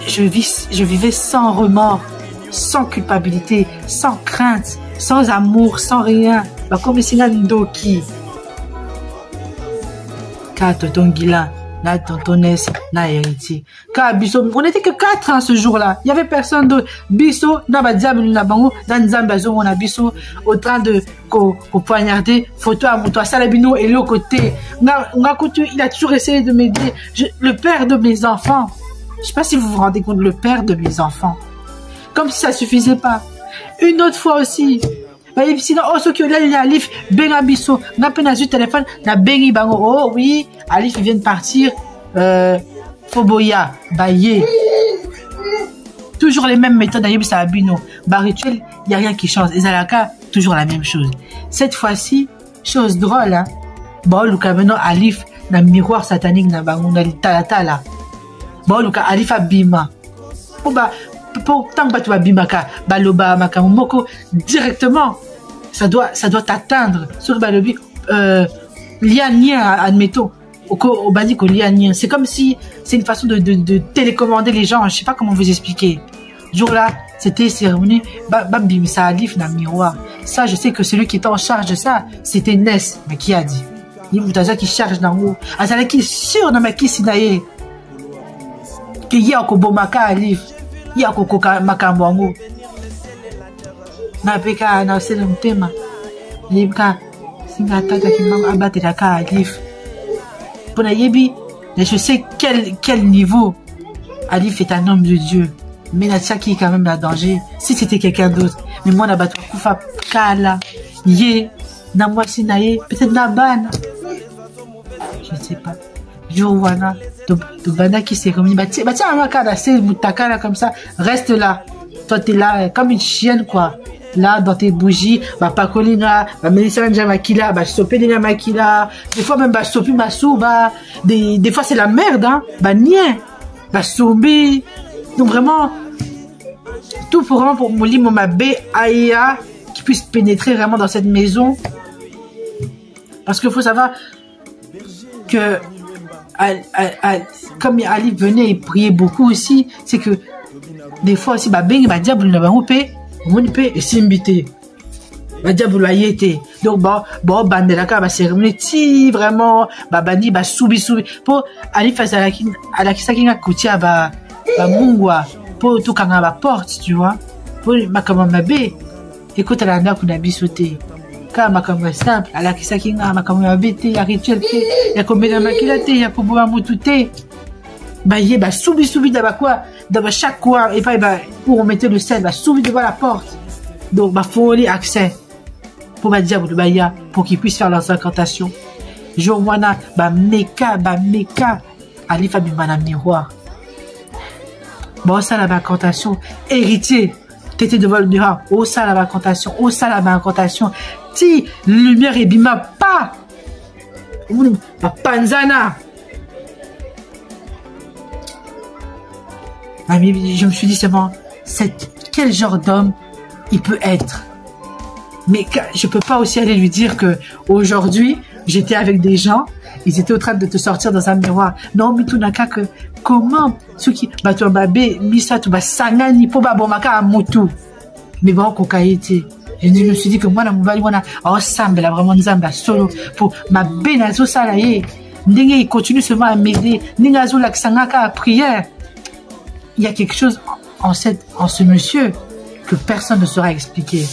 Je vivais sans remords, sans culpabilité, sans crainte, sans amour, sans rien. Comme si Ndoki. Car tonton Gila, na tonton Ness, na héritier. Car Bisso, on n'était que 4 ans ce jour-là. Il n'y avait personne d'autre. Bisso, na ba diable na bango, dans Nzambazo, on a Bisso au train de poignarder, photo à Moutoua Salabino et l'autre côté. Ngakutu, il a toujours essayé de m'aider. Le père de mes enfants. Je sais pas si vous vous rendez compte, le père de mes enfants. Comme si ça suffisait pas. Une autre fois aussi. Sinon, oh, ce que là, il y a Alif, Benga Bisso, n'a pas eu téléphone, n'a Bengi Bango. Oh oui, Alif, il vient de partir. Foboya, Baye. Toujours les mêmes méthodes, d'ailleurs, ça a bino. Rituel, il n'y a rien qui change. Et Zalaka, toujours la même chose. Cette fois-ci, chose drôle, hein. Bon, Luka, maintenant, Alif, na miroir satanique, na bango, na talata, là. Bon, Luka, Alif a bima. Pour tant que tu vas bimaka, baloba, makamoko, directement, ça doit t'atteindre. Sur balobi, lien, admettons. Au basique, lien. C'est comme si c'est une façon de télécommander les gens. Je sais pas comment vous expliquer. Jour-là, c'était cérémonie. Bim, ça Alif dans le miroir. Ça, je sais que celui qui était en charge de ça, c'était Ness. Mais qui a dit? Il y a qui charge dans le haut. Ah, ça qui est sûr dans ma qui sinaye. Que y a Kobomaka Alif. Y a Kokoka Makambango. Na peka na sele mtema. Libka. Singa tata qui m'a abattu la ka Alif. Pour la Yebi, je sais quel niveau Alif est un homme de Dieu. Mais la qui est quand même un danger. Si c'était quelqu'un d'autre. Mais moi, la battu Kufa Kala. Ye. Na moi sinaye. Peut-être Naban. Je ne sais pas. Jowana. De Bana qui s'est remis. Tiens, Amakada, c'est Moutakala comme ça. Reste là. Toi, t'es là comme une chienne, quoi. Là, dans tes bougies, Pakolina, Melissa Njamakila, Sopelina Makila, des fois même, Sopi Masouba, des fois c'est la merde, hein, Nien, Sobi. Donc vraiment, tout pour Mouli Momabé, Aïa, qui puisse pénétrer vraiment dans cette maison. Parce qu'il faut savoir que, comme Ali venait et priait beaucoup aussi, c'est que, des fois aussi, diable n'a pas coupé. On peut s'imiter. La diable a été. Donc, bon, bandelaka, cérémonie, ti, vraiment, bandi, soubi. Pour aller face à la kisakinga kutia, mungwa, pour tout kanga ba porte, tu vois. Pour makama mabe, écoute, la nda kuna bisoté. Car makama simple, à la kisakinga, makama mabe, ya rituel, ya kombena makila, ya koboa mutute. bah yé bah soubi d'abord quoi d'abord chaque coin et pas bah pour on mettait le sel bah soubi devant la porte donc bah faut aller accès pour bah dire bah ya pour qu'ils puissent faire leurs incantations jour wana bah meka ali fa bimana miroir bon ça la incantation héritier t'étais devant le miroir oh ça la incantation oh ça la incantation ti lumière et bima pas bah panzana. Je me suis dit seulement, quel genre d'homme il peut être. Mais je peux pas aussi aller lui dire que aujourd'hui j'étais avec des gens, ils étaient en train de te sortir dans un miroir. Non, mais tout n'a qu'à que comment ceux qui tu babé misa tu sangani po babomaka à motu. Mais bon kokaïti. Je me suis dit que moi na mobali wana ensemble là vraiment nzamba solo pour ma benazo salaye. Ndenge il continue seulement à m'aider. Ningazo la sangaka à prière. Il y a quelque chose en ce monsieur que personne ne saura expliquer.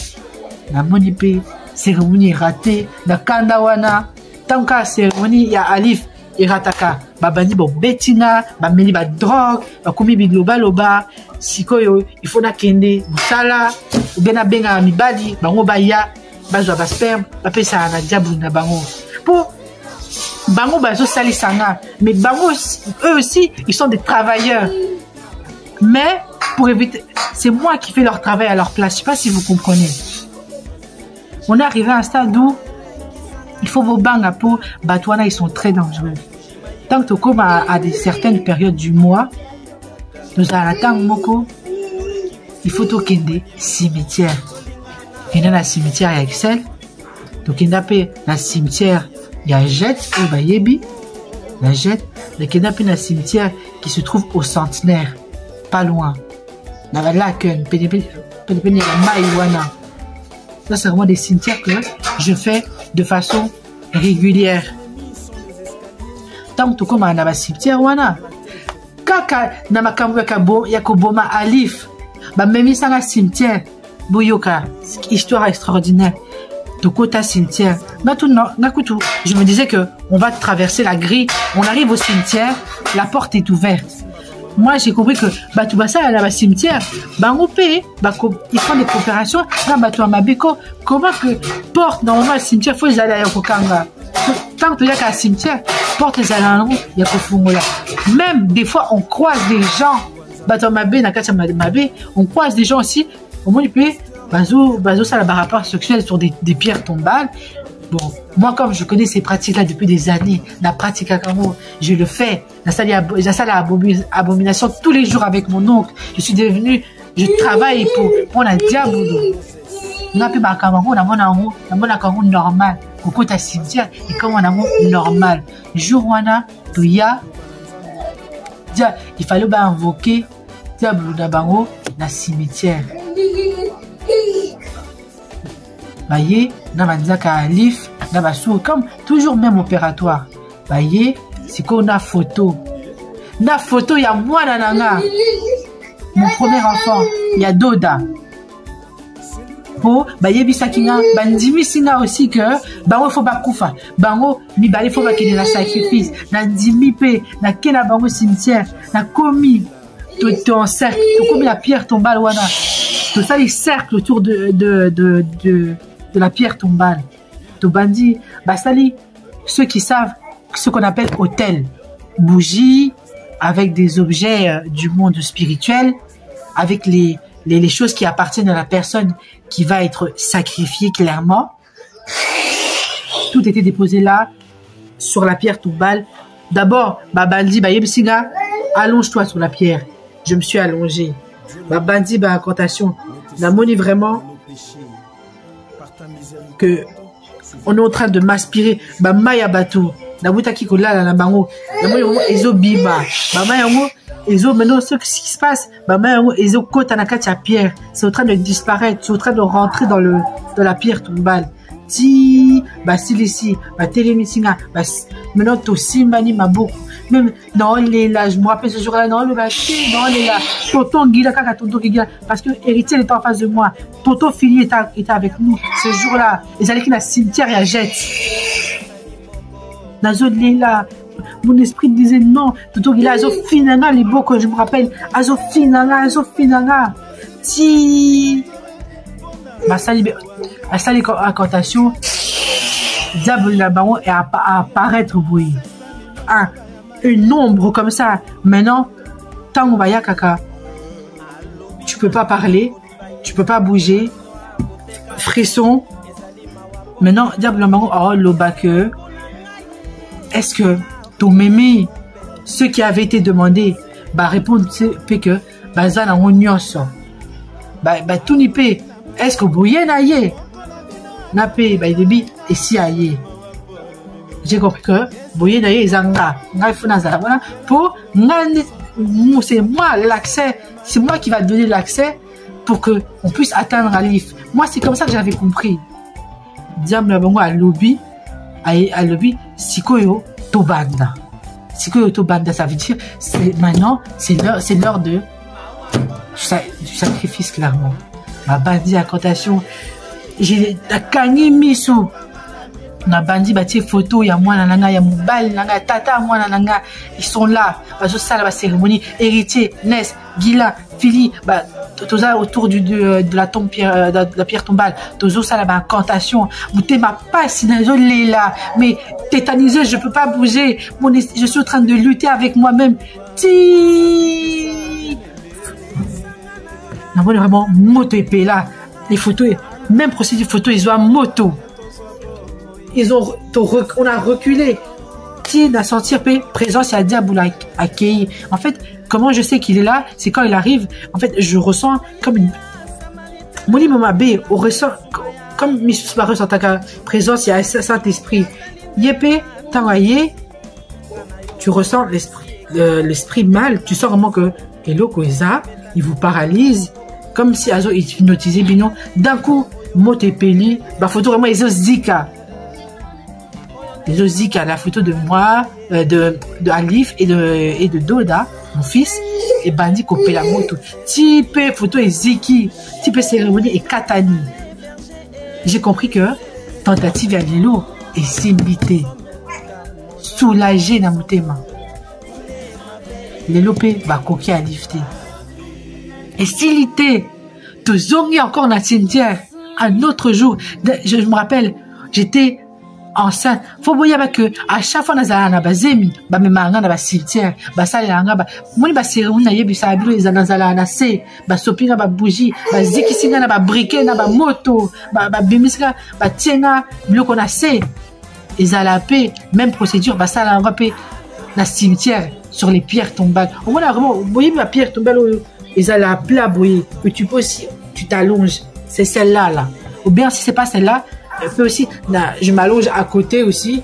La monipé, cérémonie ratée, la kandawana, tant qu'à cérémonie, il y a alif et rataka. Babani bo betina, bameli ba drogue, bakomi bigloba loba, sikoyo, il faut na kende, busala, ou bena benga mibali, bango baya, bazwa ba sperme, bapesa na diable na bango. Pour bango bazo sali sanga, mais bango eux aussi, ils sont des travailleurs. Mais pour éviter, c'est moi qui fais leur travail à leur place. Je ne sais pas si vous comprenez. On est arrivé à un stade où il faut vos bangs pour Batouana, ils sont très dangereux. Tant que comme à certaines périodes du mois, nous allons moko, il faut tout kende cimetière. Il y a un cimetière à Excel. Donc il y a un cimetière, il y a Jette ou Bayebi, la Jette. Il y a un cimetière qui se trouve au Centenaire. Pas loin. Ça, c'est vraiment des cimetières que je fais de façon régulière. Tant que comme on a un cimetière, kaka na makambo ya koboma alif, ba memi sanga cimetière, boyoka, histoire extraordinaire. De côté cimetière, je me disais que on va traverser la grille, on arrive au cimetière, la porte est ouverte. Moi, j'ai compris que Batubasa à la cimetière, ils font des coopérations. Comment que porte normalement le cimetière, il faut les aller à Yokokanga. Tant que tu as un cimetière, porte les allants, il y a Kofungola. Même des fois, on croise des gens. On croise des gens aussi. Au moins, il peut Bazo, ça a un rapport sexuel sur des pierres tombales. Bon, moi, comme je connais ces pratiques-là depuis des années, la pratique à Camo, je le fais. J'installe l'abomination tous les jours avec mon oncle. Je travaille pour la diable. On a pu Cameroun, on a Cameroun normal. Au ta cimetière, et comme on a normal. Jour où on a, il fallait invoquer diable d'Abango, la cimetière. Baye, na manzaka alif, na basou, comme toujours même opératoire. Baye, c'est qu'on a photo. Na photo, il y a moi, nanana. Mon premier enfant, il y a Doda. Po, baye bisakina, bandimi singa aussi que, bango faut pas koufa. Bango, mi bale faut pas qu'il y ait la sacrifice. Na dimi pe, na kena bango cimetière, na komi, tout en cercle, tout comme la pierre tombale, wana. Tout ça, il cercle autour de la pierre tombale. Tout bandit, basali, ceux qui savent ce qu'on appelle autel, bougie, avec des objets du monde spirituel, avec les choses qui appartiennent à la personne qui va être sacrifiée clairement. Tout était déposé là, sur la pierre tombale. D'abord, Babandi, Bayebsiga, allonge-toi sur la pierre. Je me suis allongé. Babandi, incantation. La monnaie vraiment que on est en train de m'aspirer. Maya Batou. Nabuta Kikola, la bango. Ezo Biba. Ezo, maintenant, ce qui se passe, Ezo Kota Nakatia Pierre. C'est en train de disparaître. C'est en train de rentrer dans la pierre tombale. Ti, Basilici, Télémisinga, maintenant, Tosimani Maboko. Même, non, il est là, je me rappelle ce jour-là, non, le bâti, non, il est là. Tonton Guila, Kaka, Tonton Guila, parce que héritier était en face de moi. Tonton Fili était avec nous ce jour-là. Ils allaient dans le cimetière et à Jette. Dans zone là, mon esprit disait non. Toto il a Azofinanga, les beaux que je me rappelle. Azofinanga. Si. Ma sali incantation. Diable là-bas et apparaître bruit. Une ombre comme ça. Maintenant, tant on va y a caca. Tu peux pas parler. Tu peux pas bouger. Frisson. Maintenant, diable là-bas, oh, le bac. Est-ce que ton mémé, ce qui avait été demandé, bah répondre que bah ça n'a rien bah tout n'y peut. Est-ce que vous y n'ayez n'a pas bah il dit et si ayez. J'ai compris que vous y n'ayez zanga n'a faut n'a voilà pour c'est moi l'accès, c'est moi qui va donner l'accès pour que on puisse atteindre un livre. Moi c'est comme ça que j'avais compris. Diable là à lobby. À lobby sikoyo tobanda. Sikoyo tobanda, ça veut dire maintenant c'est l'heure du sacrifice clairement. Ma bandi incantation, j'ai la kani misu. Na bandi bâti photo ya moi nanga ya mobile nanga tata moi nanga ils sont là. Bazo sala ba cérémonie héritier Ness Gila Fili bah toza autour de la tombe pierre de la pierre tombale tozo sala ba incantation mouté ma passe nazo là mais tétanisé je peux pas bouger je suis en train de lutter avec moi-même ti non vraiment moto épée là les photos même procédure photo ils ont un moto. On a reculé. Qui n'a senti présence à Diable accueilli. En fait, comment je sais qu'il est là, c'est quand il arrive. En fait, je ressens comme une. Moni Mama B, on ressent comme Missus Barre en ta présence, il y a un Saint-Esprit. Yépé, Tawaye, tu ressens l'esprit mal. Tu sens vraiment que Hello Koeza, il vous paralyse. Comme si Azo hypnotisé, binon. D'un coup, Mote Peli, bah photo vraiment Ezo Zika. Les Zika, la photo de moi, de Alif et de Doda, mon fils, et Bandi Kopé la moto. Type photo et Ziki, type cérémonie et Katani. J'ai compris que tentative à Lilo est simbité. Soulagé dans mon thème. Lilo P va coquer à lifter. Et s'il était de zongi encore dans le cimetière, un autre jour, je me rappelle, j'étais enceinte. Faut voir que à chaque fois nous allons na zemi, ba me manga na cimetière, ba sala nga ba moni ba cérémonie na yebi sa bilo ezana zala na se, ba sopinga ba bougie, ba zikisinga na ba briquet na ba moto, ba bimisika ba tienga biloko na se. Ezala pe même procédure ba sala nga pe na cimetière sur les pierres tombales. Au moins vraiment, vous voyez ma pierre tombale ezala plat boyer que tu peux aussi tu t'allonges, c'est celle-là là. Ou bien si c'est pas celle-là, je peux aussi je m'allonge à côté aussi.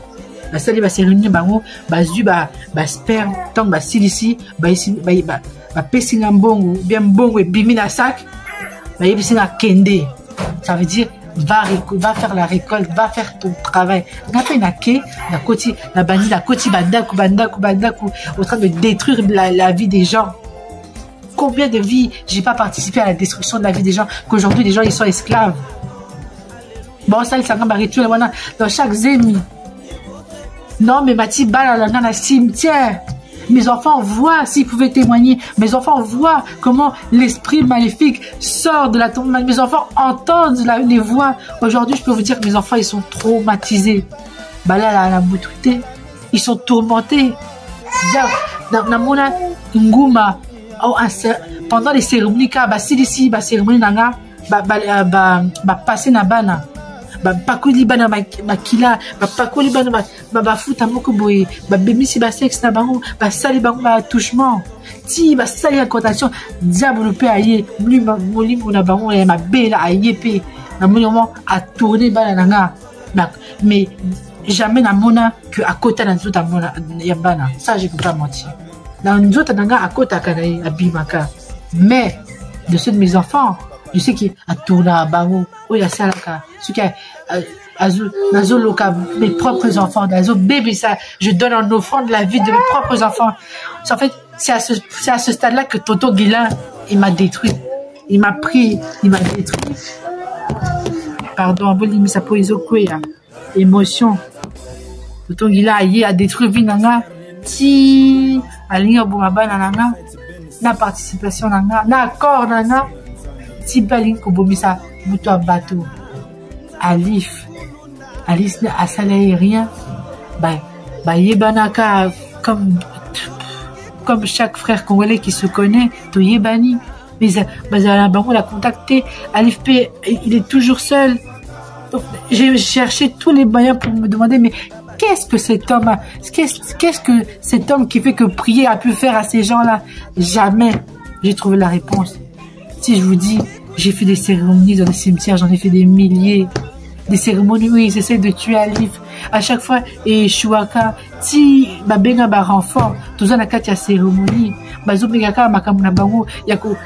La salle va se réunir sperme tant silici pessinga mbongo bien mbongo et bimi na sac yebisinga kende. Ça veut dire va faire la récolte, va faire ton travail. Ngape na ke na koti na bandi na koti bandaku au train de détruire la vie des gens. Combien de vies j'ai pas participé à la destruction de la vie des gens, qu'aujourd'hui les gens ils sont esclaves. Bon ça il s'en va rituel dans chaque zemi. Non mais Mati bala dans la cimetière. Mes enfants voient, s'ils pouvaient témoigner, mes enfants voient comment l'esprit maléfique sort de la tombe. Mes enfants entendent les voix. Aujourd'hui, je peux vous dire que mes enfants, ils sont traumatisés. Bah là, la bouteille, ils sont tourmentés. Pendant les cérémonies, cérémonie passer na bana. Pakoli bana makila pakoli bana futa moko boye bemisi sexe na bango sali bango touchement ti sali incantation diable pe aye molimo na bango ya mabela aye pe na moment a tourner bana nanga mais jamais na mona que à côté na nzota mona ya bana ça je peux pas mentir na nzota nanga à côté kana abimaka mais de ceux de mes enfants je sais qu'il a tourné à bango ou ya salaka ce qui mes propres enfants, bébé, ça, je donne en offrande la vie de mes propres enfants. En fait, c'est à ce stade-là que Toto Guilain, il m'a détruit. Il m'a pris, il m'a détruit. Pardon, mais ça peut émotion. Toto Guilain, il a détruit Vinanga. ti alinga bonga bana nanga na participation nanga na accord nanga ti balinga ko bomisa muto abato Alif na asala rien bah yebanaka comme chaque frère congolais qui se connaît to yebani mais on l'a contacté Alif P il est toujours seul. Donc, j'ai cherché tous les moyens pour me demander mais qu'est-ce que cet homme a, qu'est-ce que cet homme qui fait que prier a pu faire à ces gens-là? Jamais j'ai trouvé la réponse. Si je vous dis, j'ai fait des cérémonies dans les cimetières, j'en ai fait des milliers. Des cérémonies où ils essaient de tuer Alif. À chaque fois, et Chouaka, si benga ba renfort, tout ça na kati ya cérémonie, bazo megaka makamu na bango, yako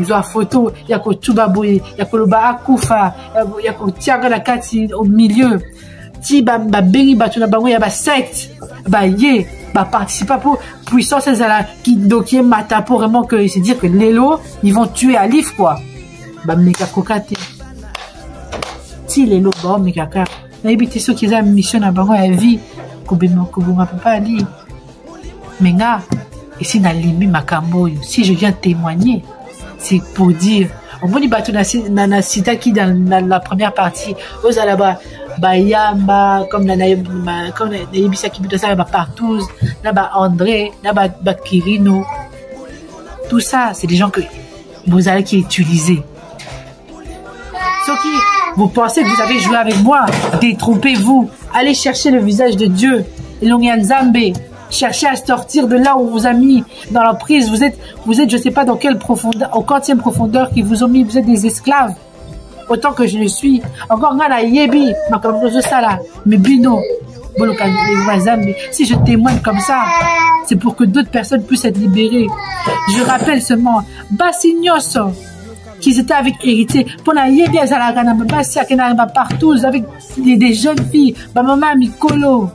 zwa photo, yako tuba boye, yako loba akufa, yako tianga na kati au milieu. Si bengi batu na bango ya ba secte, ye, participa pour puissance ezala qui dokier mata pour vraiment que c'est dire que Lelo, ils vont tuer Alif quoi. Meka kokate. Si Lelo bon meka na ebiti so kiza mission na bango ya vie kobuma papa ali menga ici na limi makambo si je viens témoigner c'est pour dire on moni bato na sita qui dans la première partie aux alaba bayamba comme na ebisa qui bito ça partout na André na Kirino tout ça c'est des gens que vous allez qui utiliser ceux qui vous pensez que vous avez joué avec moi, détrompez-vous. Allez chercher le visage de Dieu. Elongian Zambé. Cherchez à sortir de là où on vous a mis dans la prise. Vous êtes, je sais pas dans quelle profondeur, au quantième profondeur qu'ils vous ont mis. Vous êtes des esclaves. Autant que je le suis. Encore ngana yebi, makambozo sala, mais bino. Si je témoigne comme ça, c'est pour que d'autres personnes puissent être libérées. Je rappelle seulement, Bassignoso, qu'ils étaient avec héritier pour la yebi azalaka basi akena partout avec des jeunes filles maman mikolo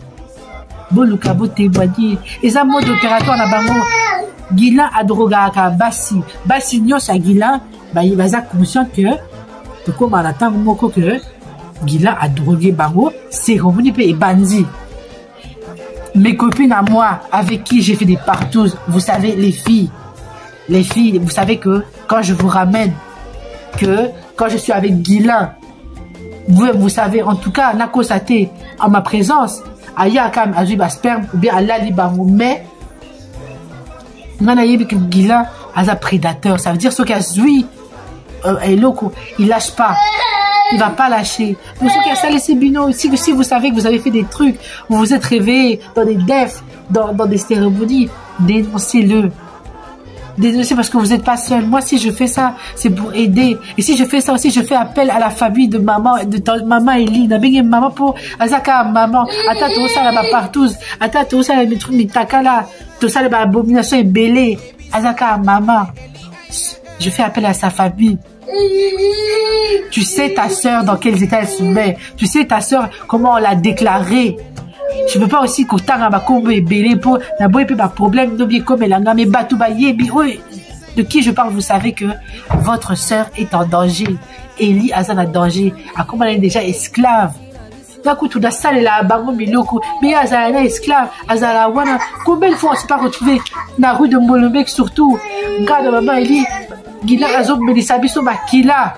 boluka bote boadi eza mode opératoire na bango Guilain adrogaka basi nyonso Guilain baza conscient que to comme à la temps moko que Guilain a drogué bango cérémonie pe ebandi. Mes copines à moi avec qui j'ai fait des partous, vous savez les filles vous savez que quand je vous ramène que quand je suis avec Guilain, vous savez, en tout cas, Nakosate, en ma présence, Aya Kam Azuba sperme, ou bien Allah Libango, mais, Nanayebi que Guilain a un prédateur, ça veut dire ce qu'il Zui, il lâche pas, il va pas lâcher. Pour ceux qui a salé ces binos, si vous savez que vous avez fait des trucs, vous vous êtes réveillés dans des defs, dans des cérémonies, dénoncez-le. Désolé parce que vous n'êtes pas seul. Moi, si je fais ça, c'est pour aider. Et si je fais ça aussi, je fais appel à la famille de maman Elie. Maman pour Azaka, maman. Ata tout ça là-bas partout. Ata tout ça les trucs mitakala. Tout ça là-bas abomination est belé. Azaka, maman. Je fais appel à sa famille. Tu sais ta sœur dans quels états elle se met. Tu sais ta sœur comment on l'a déclarée. Je ne veux pas aussi que problème de qui je parle. Vous savez que votre sœur est en danger. Elie Azan a danger. À comment elle est déjà esclave. Mais Azana esclave. Azana wana. Combien de fois on ne s'est pas retrouvé dans la rue de Molenbeek surtout. Regarde maman Elie. Gila Azok Belisabiso Bakila.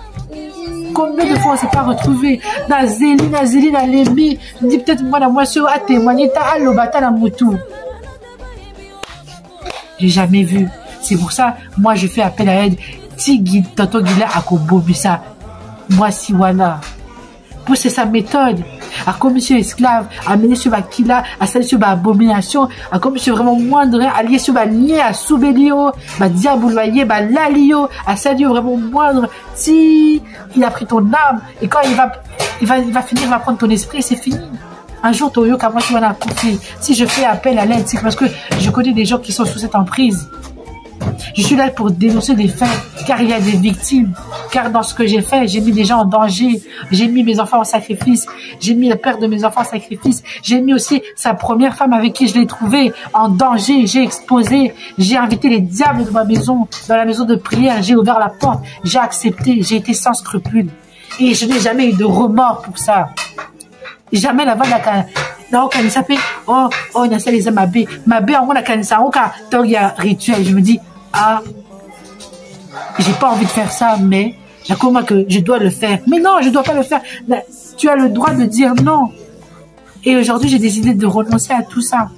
Combien de fois on s'est pas retrouvé dans Zélie, dans Lébi. Je dis peut-être moi, la moitié a témoigné, t'as allobata la moutou. J'ai jamais vu. C'est pour ça, moi, je fais appel à elle. Si Tonton Guila a kobobisa, moi, si wana. Pour c'est sa méthode. À comme monsieur esclave, à mener sur Bakila, à salir sur abomination, à comme monsieur vraiment moindre, allié sur nier à Soubelio, diabouloyer, lalio, à salir vraiment moindre. Si il a pris ton âme, et quand il va finir, il va prendre ton esprit, c'est fini. Un jour, Toyo, comme moi, tu m'en as confié. Si je fais appel à l'aide, c'est parce que je connais des gens qui sont sous cette emprise. Je suis là pour dénoncer des faits, car il y a des victimes. Car dans ce que j'ai fait, j'ai mis des gens en danger. J'ai mis mes enfants en sacrifice. J'ai mis le père de mes enfants en sacrifice. J'ai mis aussi sa première femme avec qui je l'ai trouvée en danger. J'ai exposé. J'ai invité les diables de ma maison, dans la maison de prière. J'ai ouvert la porte. J'ai accepté. J'ai été sans scrupule. Et je n'ai jamais eu de remords pour ça. Jamais la na okanisa pe oh na sala eza mabe on a kanisa oka donc il y a rituel. Je me dis j'ai pas envie de faire ça, mais la comment que je dois le faire. Mais non, je dois pas le faire. Tu as le droit de dire non. Et aujourd'hui, j'ai décidé de renoncer à tout ça.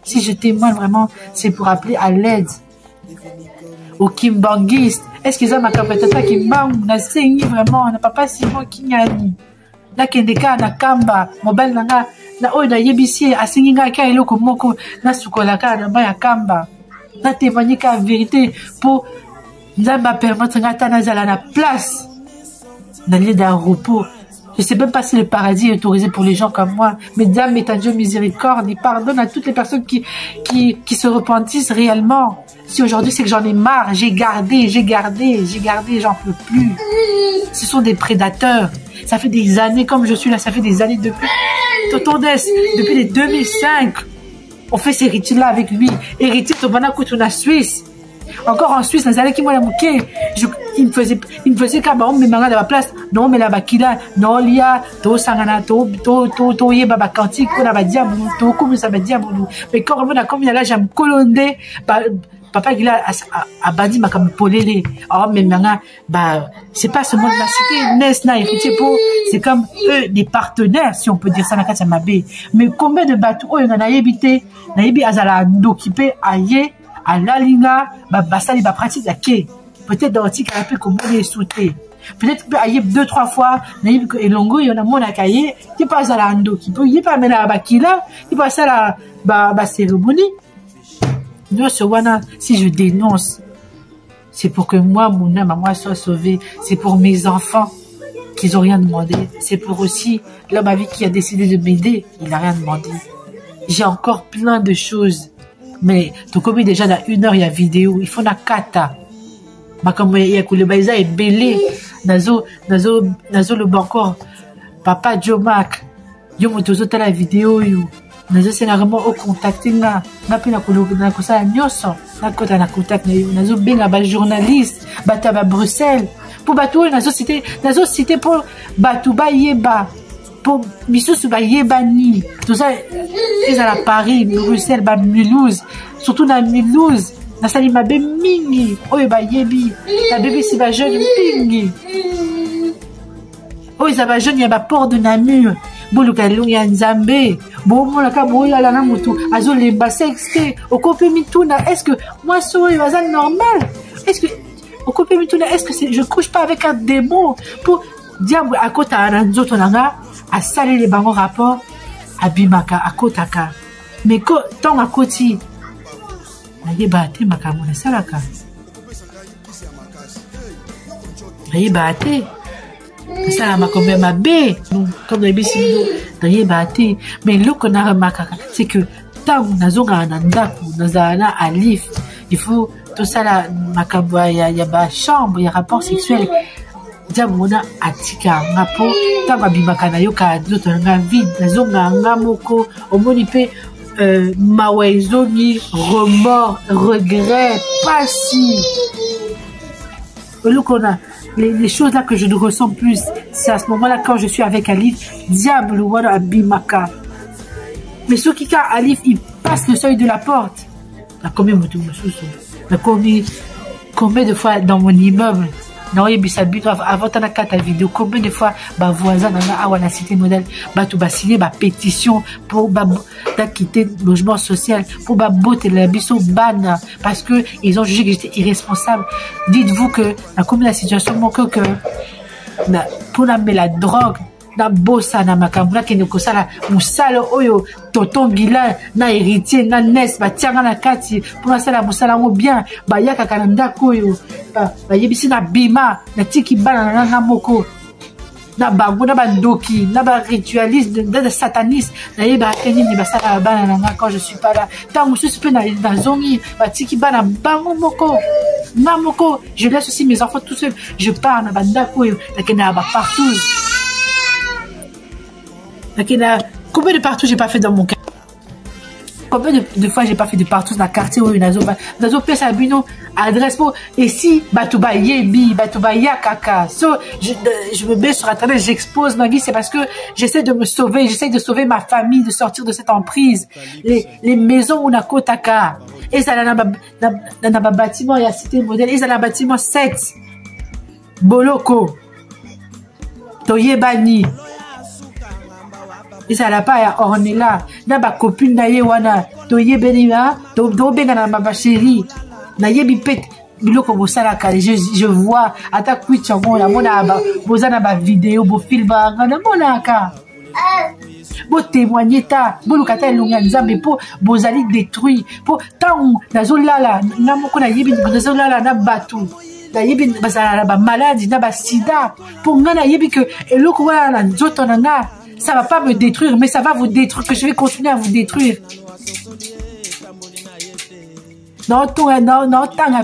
Si je témoigne vraiment, c'est pour appeler à l'aide. Au kimbanguiste. Est-ce qu'ils ont ma capacité kimbang? Na sengi vraiment, na papa Simon Kinyani. Na kendeka na kamba, mobile nanga, na oyo na yebisi, asengi nga ka eloko moko, na sukolaka na ba ya kamba. Na témoigner ka vérité pour Nzamba permettre ngata nazala na place. Dans lieu d'un repos. Je sais même pas si le paradis est autorisé pour les gens comme moi. Mais Dame est un Dieu miséricorde. Il pardonne à toutes les personnes qui se repentissent réellement. Si aujourd'hui c'est que j'en ai marre, j'ai gardé, j'en peux plus. Ce sont des prédateurs. Ça fait des années, comme je suis là, ça fait des années depuis depuis les 2005. On fait ces rituels-là avec lui. Héritier Tobana Koutouna Suisse. Encore en Suisse, il me faisait comme on me manga dans la place, non mais là bakila, non lia, to sangana, to yeba ba kantik, on a diable, to comme ça ba diable. Mais quand on a comme il y a là j'aime colondé, papa il a bandi ma comme polélé. Oh mais manga c'est pas ce monde de la cité, Nesna héritier pour c'est comme eux des partenaires si on peut dire ça na kati mabe. Mais combien de bateaux on a habité, na yebi azala ndokipé aye à la linga, basali ba pratiqueake. Peut-être dans tika peu comme on est sauté. Peut-être que aye 2-3 fois, na yebi que elongo y en a mon akaye, qui passe à la ando, qui peut y pas mena bakila, qui passe à la ba cérémonie. Non, ce wana, si je dénonce, c'est pour que moi, mon âme à moi soit sauvée. C'est pour mes enfants qui n'ont rien demandé. C'est pour aussi l'homme à vie qui a décidé de m'aider. Il n'a rien demandé. J'ai encore plein de choses. Mais, tu connais déjà dans 1 heure, il y a vidéo. Il faut na kata. Ma comme il y a que le baïsa est belé. Nazo le bankor. Papa Joe Mac. Yo motozo ta la vidéo yo. Nazo c'est vraiment au contact na pe na kosa nyoso na kota na contact na yo nazo benga ba journaliste bata ba Bruxelles pour batou nazo cité pour batou ba yeba pour misusu ba yeba ni tout ça ils à Paris Bruxelles ba Mulhouse surtout na Mulhouse na sali ma be mingi oyo ba yebi la bébé si ba jeune mingi oyo za ba jeune ya ba port de Namur boluka lunga nzambe bomolaka boyala na mutu azolemba sexte okope mituna. Est-ce que moi soy bazal normal? Est-ce que okope mituna, est-ce que je couche pas avec un démon pour diable à kota na nzoto nanga a salé les bango rapport abimaka akotaka mais ko tant à koti na yebate makambo na salaka na yebate ça la makombe mabe comme les bisino na yebate. Mais le qu'on a remarqué c'est que tant nazonga na ndaku nazana alif il faut tout ça la makambo ya ba chambre ya rapport sexuel diamona atika ngapo tanga bimaka na yoka zoto nga vide nazonga ngamoko omoni pe mawezoni remords regret passif. Le qu'on a les choses là que je ne ressens plus, c'est à ce moment-là quand je suis avec Alif, diable voilà abimaka. Mais ce qui a Alif, il passe le seuil de la porte. Combien de fois dans mon immeuble, non avant ta vidéo, combien de fois ma voisin dans la cité modèle va signer ma pétition pour quitter le logement social pour botter la biso ban parce que ils ont jugé que j'étais irresponsable. Dites-vous que la situation manque que pour la drogue na bossa na makambo ke nekosala musala oyo tonton Gila na héritier na nes batianga na kati pour nasala musala ngo bien bayaka kana ndako oyo bayebisi na bima na tiki bana na nga moko na bango na bandoki na ba ritualiste de sataniste na yeba teni ni basala bana na nga quand je suis pas là tant mususu pe na zongi batiki bana bango moko na moko. Je laisse aussi mes enfants tout seuls, je pars na bandako oyo na ba partout. Combien de partout j'ai pas fait dans mon cas. Combien de fois j'ai pas fait de partout dans le quartier où nazo pesa bino adresse pour et si batuba yebi batuba ya kaka. So je me mets sur internet, j'expose ma vie, c'est parce que j'essaie de me sauver, j'essaie de sauver ma famille, de sortir de cette emprise. Les maisons où na kotaka et ça na bâtiment, il y a cité modèle, et ça na bâtiment 7 Boloko Toyebani. Et ça n'a pas Ornella, n'a pas copine naïwana, toye benina, tobenga na ma chérie, naïebi pet, biloko bosalaka, je vois, ata kuichango, la mona ba, bozana ba vidéo, bo film, na monaka. Bo témoigner ta, bo lukata lunga nzambe po bozali détruit, po tant nazolala, na moko naïebi nazolala na batu. Naïebi bazala ba maladie, na ba sida, po nga naïebi que eloko wana na nzoto nanga. Ça va pas me détruire, mais ça va vous détruire, que je vais continuer à vous détruire. Non, tant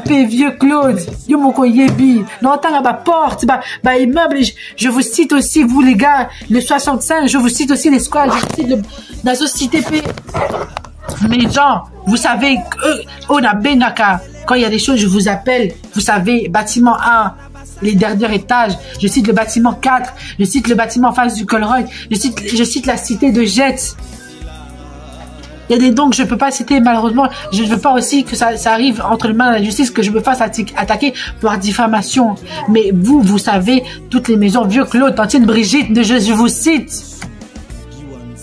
peu vieux Claude, yo moko yebi, non, tant à porte, immeuble, je vous cite aussi, vous les gars, le 65, je vous cite aussi les squads, je vous cite la société P. Mais gens, vous savez, on a Benaka, quand il y a des choses, je vous appelle, vous savez, bâtiment 1, les derniers étages, je cite le bâtiment 4, je cite le bâtiment en face du Colroy, je cite la cité de Jets. Il y a des dons que je ne peux pas citer, malheureusement, je ne veux pas aussi que ça arrive entre les mains de la justice, que je me fasse attaquer pour diffamation. Mais vous savez, toutes les maisons, vieux Claude, tantine Brigitte, je vous cite.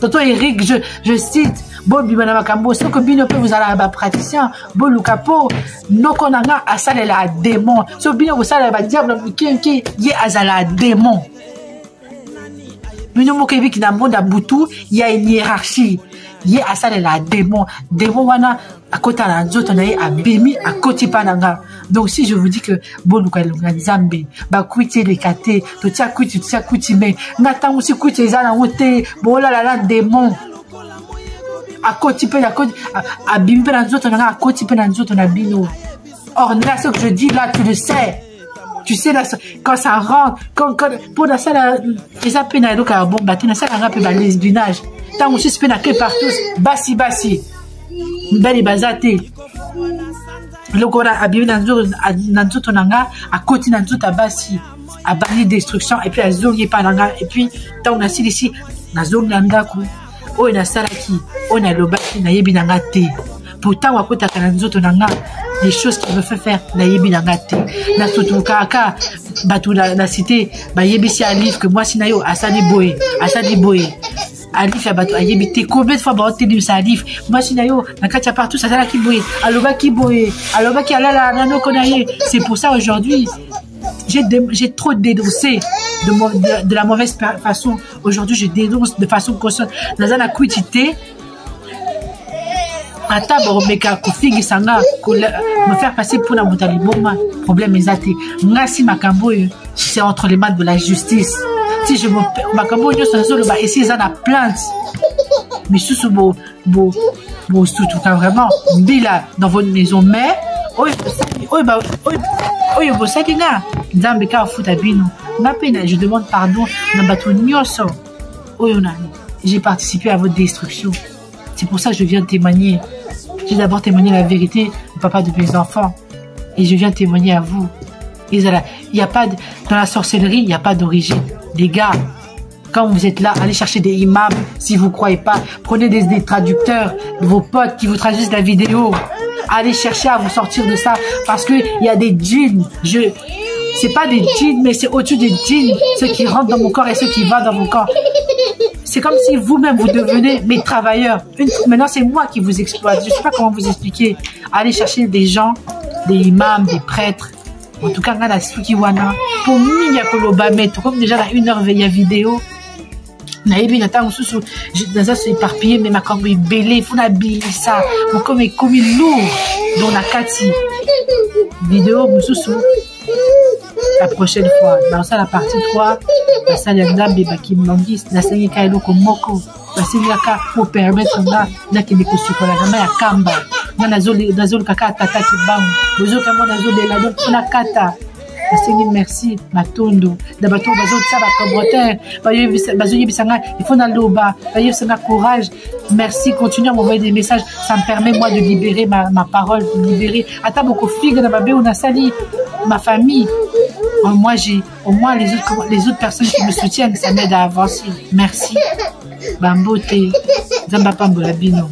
Tonton Eric, je cite. Bon, bimana makambo, ce que bino peut vous allez à praticien, bon lukapo, no konanga asale la démon. So bino vous allez à diable, qui y azala démon. Bino mokebi qui n'a monde à boutou, il y a une hiérarchie. Y asale la démon. Démon wana à côté à nzoto na a bimi à côté pananga. Donc si je vous dis que bon lukalunga nzambe, ba kuiti les kate, to tia kuiti mais ngata aussi kuiti ezala wote, bon la démon. À côté pe la côté à bimi pe nzoto na à côté pe nzoto na bino. Or là ce que je dis là tu le sais. Tu sais là quand ça rentre quand pour la salle les appels na donc bon baté na salle rap ba lesbinage. Tant aussi se que partout basi bali bazate loko na abimi na nzoto nanga à côté na nzoto basi à bali destruction et puis à zongi pa nanga et puis tant on a ici na zongi ndako o na salaki on a lobaki na yebi nanga te pourtant wa kota kana nzoto nanga les choses qui me fait faire na yebi nanga te na surtout kaka batu la cité ba yebi si alif que moi sinayo asadi boy alif ya batu ayebite combien de fois ba oteli sa alif moi sinayo nakati partout ça sala ki boye aloba ki alala nano konaye. C'est pour ça aujourd'hui j'ai trop dénoncé de la mauvaise façon. Aujourd'hui je dénonce de façon consciente nazana quitité ata boromeka kofingi sanga me faire passer pour la motali bomba problème ezate ngasi makambo c'est entre les mains de la justice. Si je me makambo nyo sanzo le ba essayer ça na plainte mais sous bo surtout quand vraiment bila dans votre maison mais oyo bosaki nga nzambe ka futa bino na pena je demande pardon na bato nyoso oyo nani j'ai participé à votre destruction. C'est pour ça que je viens témoigner. J'ai d'abord témoigné la vérité au papa de mes enfants et je viens témoigner à vous. Il y a pas dans la sorcellerie, il n'y a pas d'origine. Les gars, quand vous êtes là, allez chercher des imams. Si vous croyez pas, prenez des traducteurs, vos potes qui vous traduisent la vidéo. Allez chercher à vous sortir de ça parce que il y a des djinns. C'est pas des djinns, mais c'est au-dessus des djinns, ceux qui rentrent dans mon corps et ceux qui vont dans mon corps. C'est comme si vous-même vous devenez mes travailleurs. Maintenant, c'est moi qui vous exploite. Je sais pas comment vous expliquer. Allez chercher des gens, des imams, des prêtres. En tout cas, on a la Sukiwana. Pour nous, il y a que comme déjà la 1h veille vidéo. Naïbi n'attend sous dans ça c'est éparpillé mais ma comme belé il faut n'habiller ça mon comme est comme lourd dans la kati vidéo sous la prochaine fois dans ça la partie 3 la salle d'Ambe baki mangis la salle kailo komoko la salle pour permettre na que des kosukola na ya kamba na zoli kaka tata kibang bozo kama na zoli la donc na kata merci matondo da bato bazotsa ba commentaire bazoyebisanga il faut na loba bayebisanga courage. Merci, continuez à m'envoyer des messages, ça me permet moi de libérer ma parole, de libérer ata boko figue na babe ou na sali ma famille. Moi j'ai au moins les autres personnes qui me soutiennent, ça m'aide à avancer. Merci. Bambote, Zamba Pambola Bino.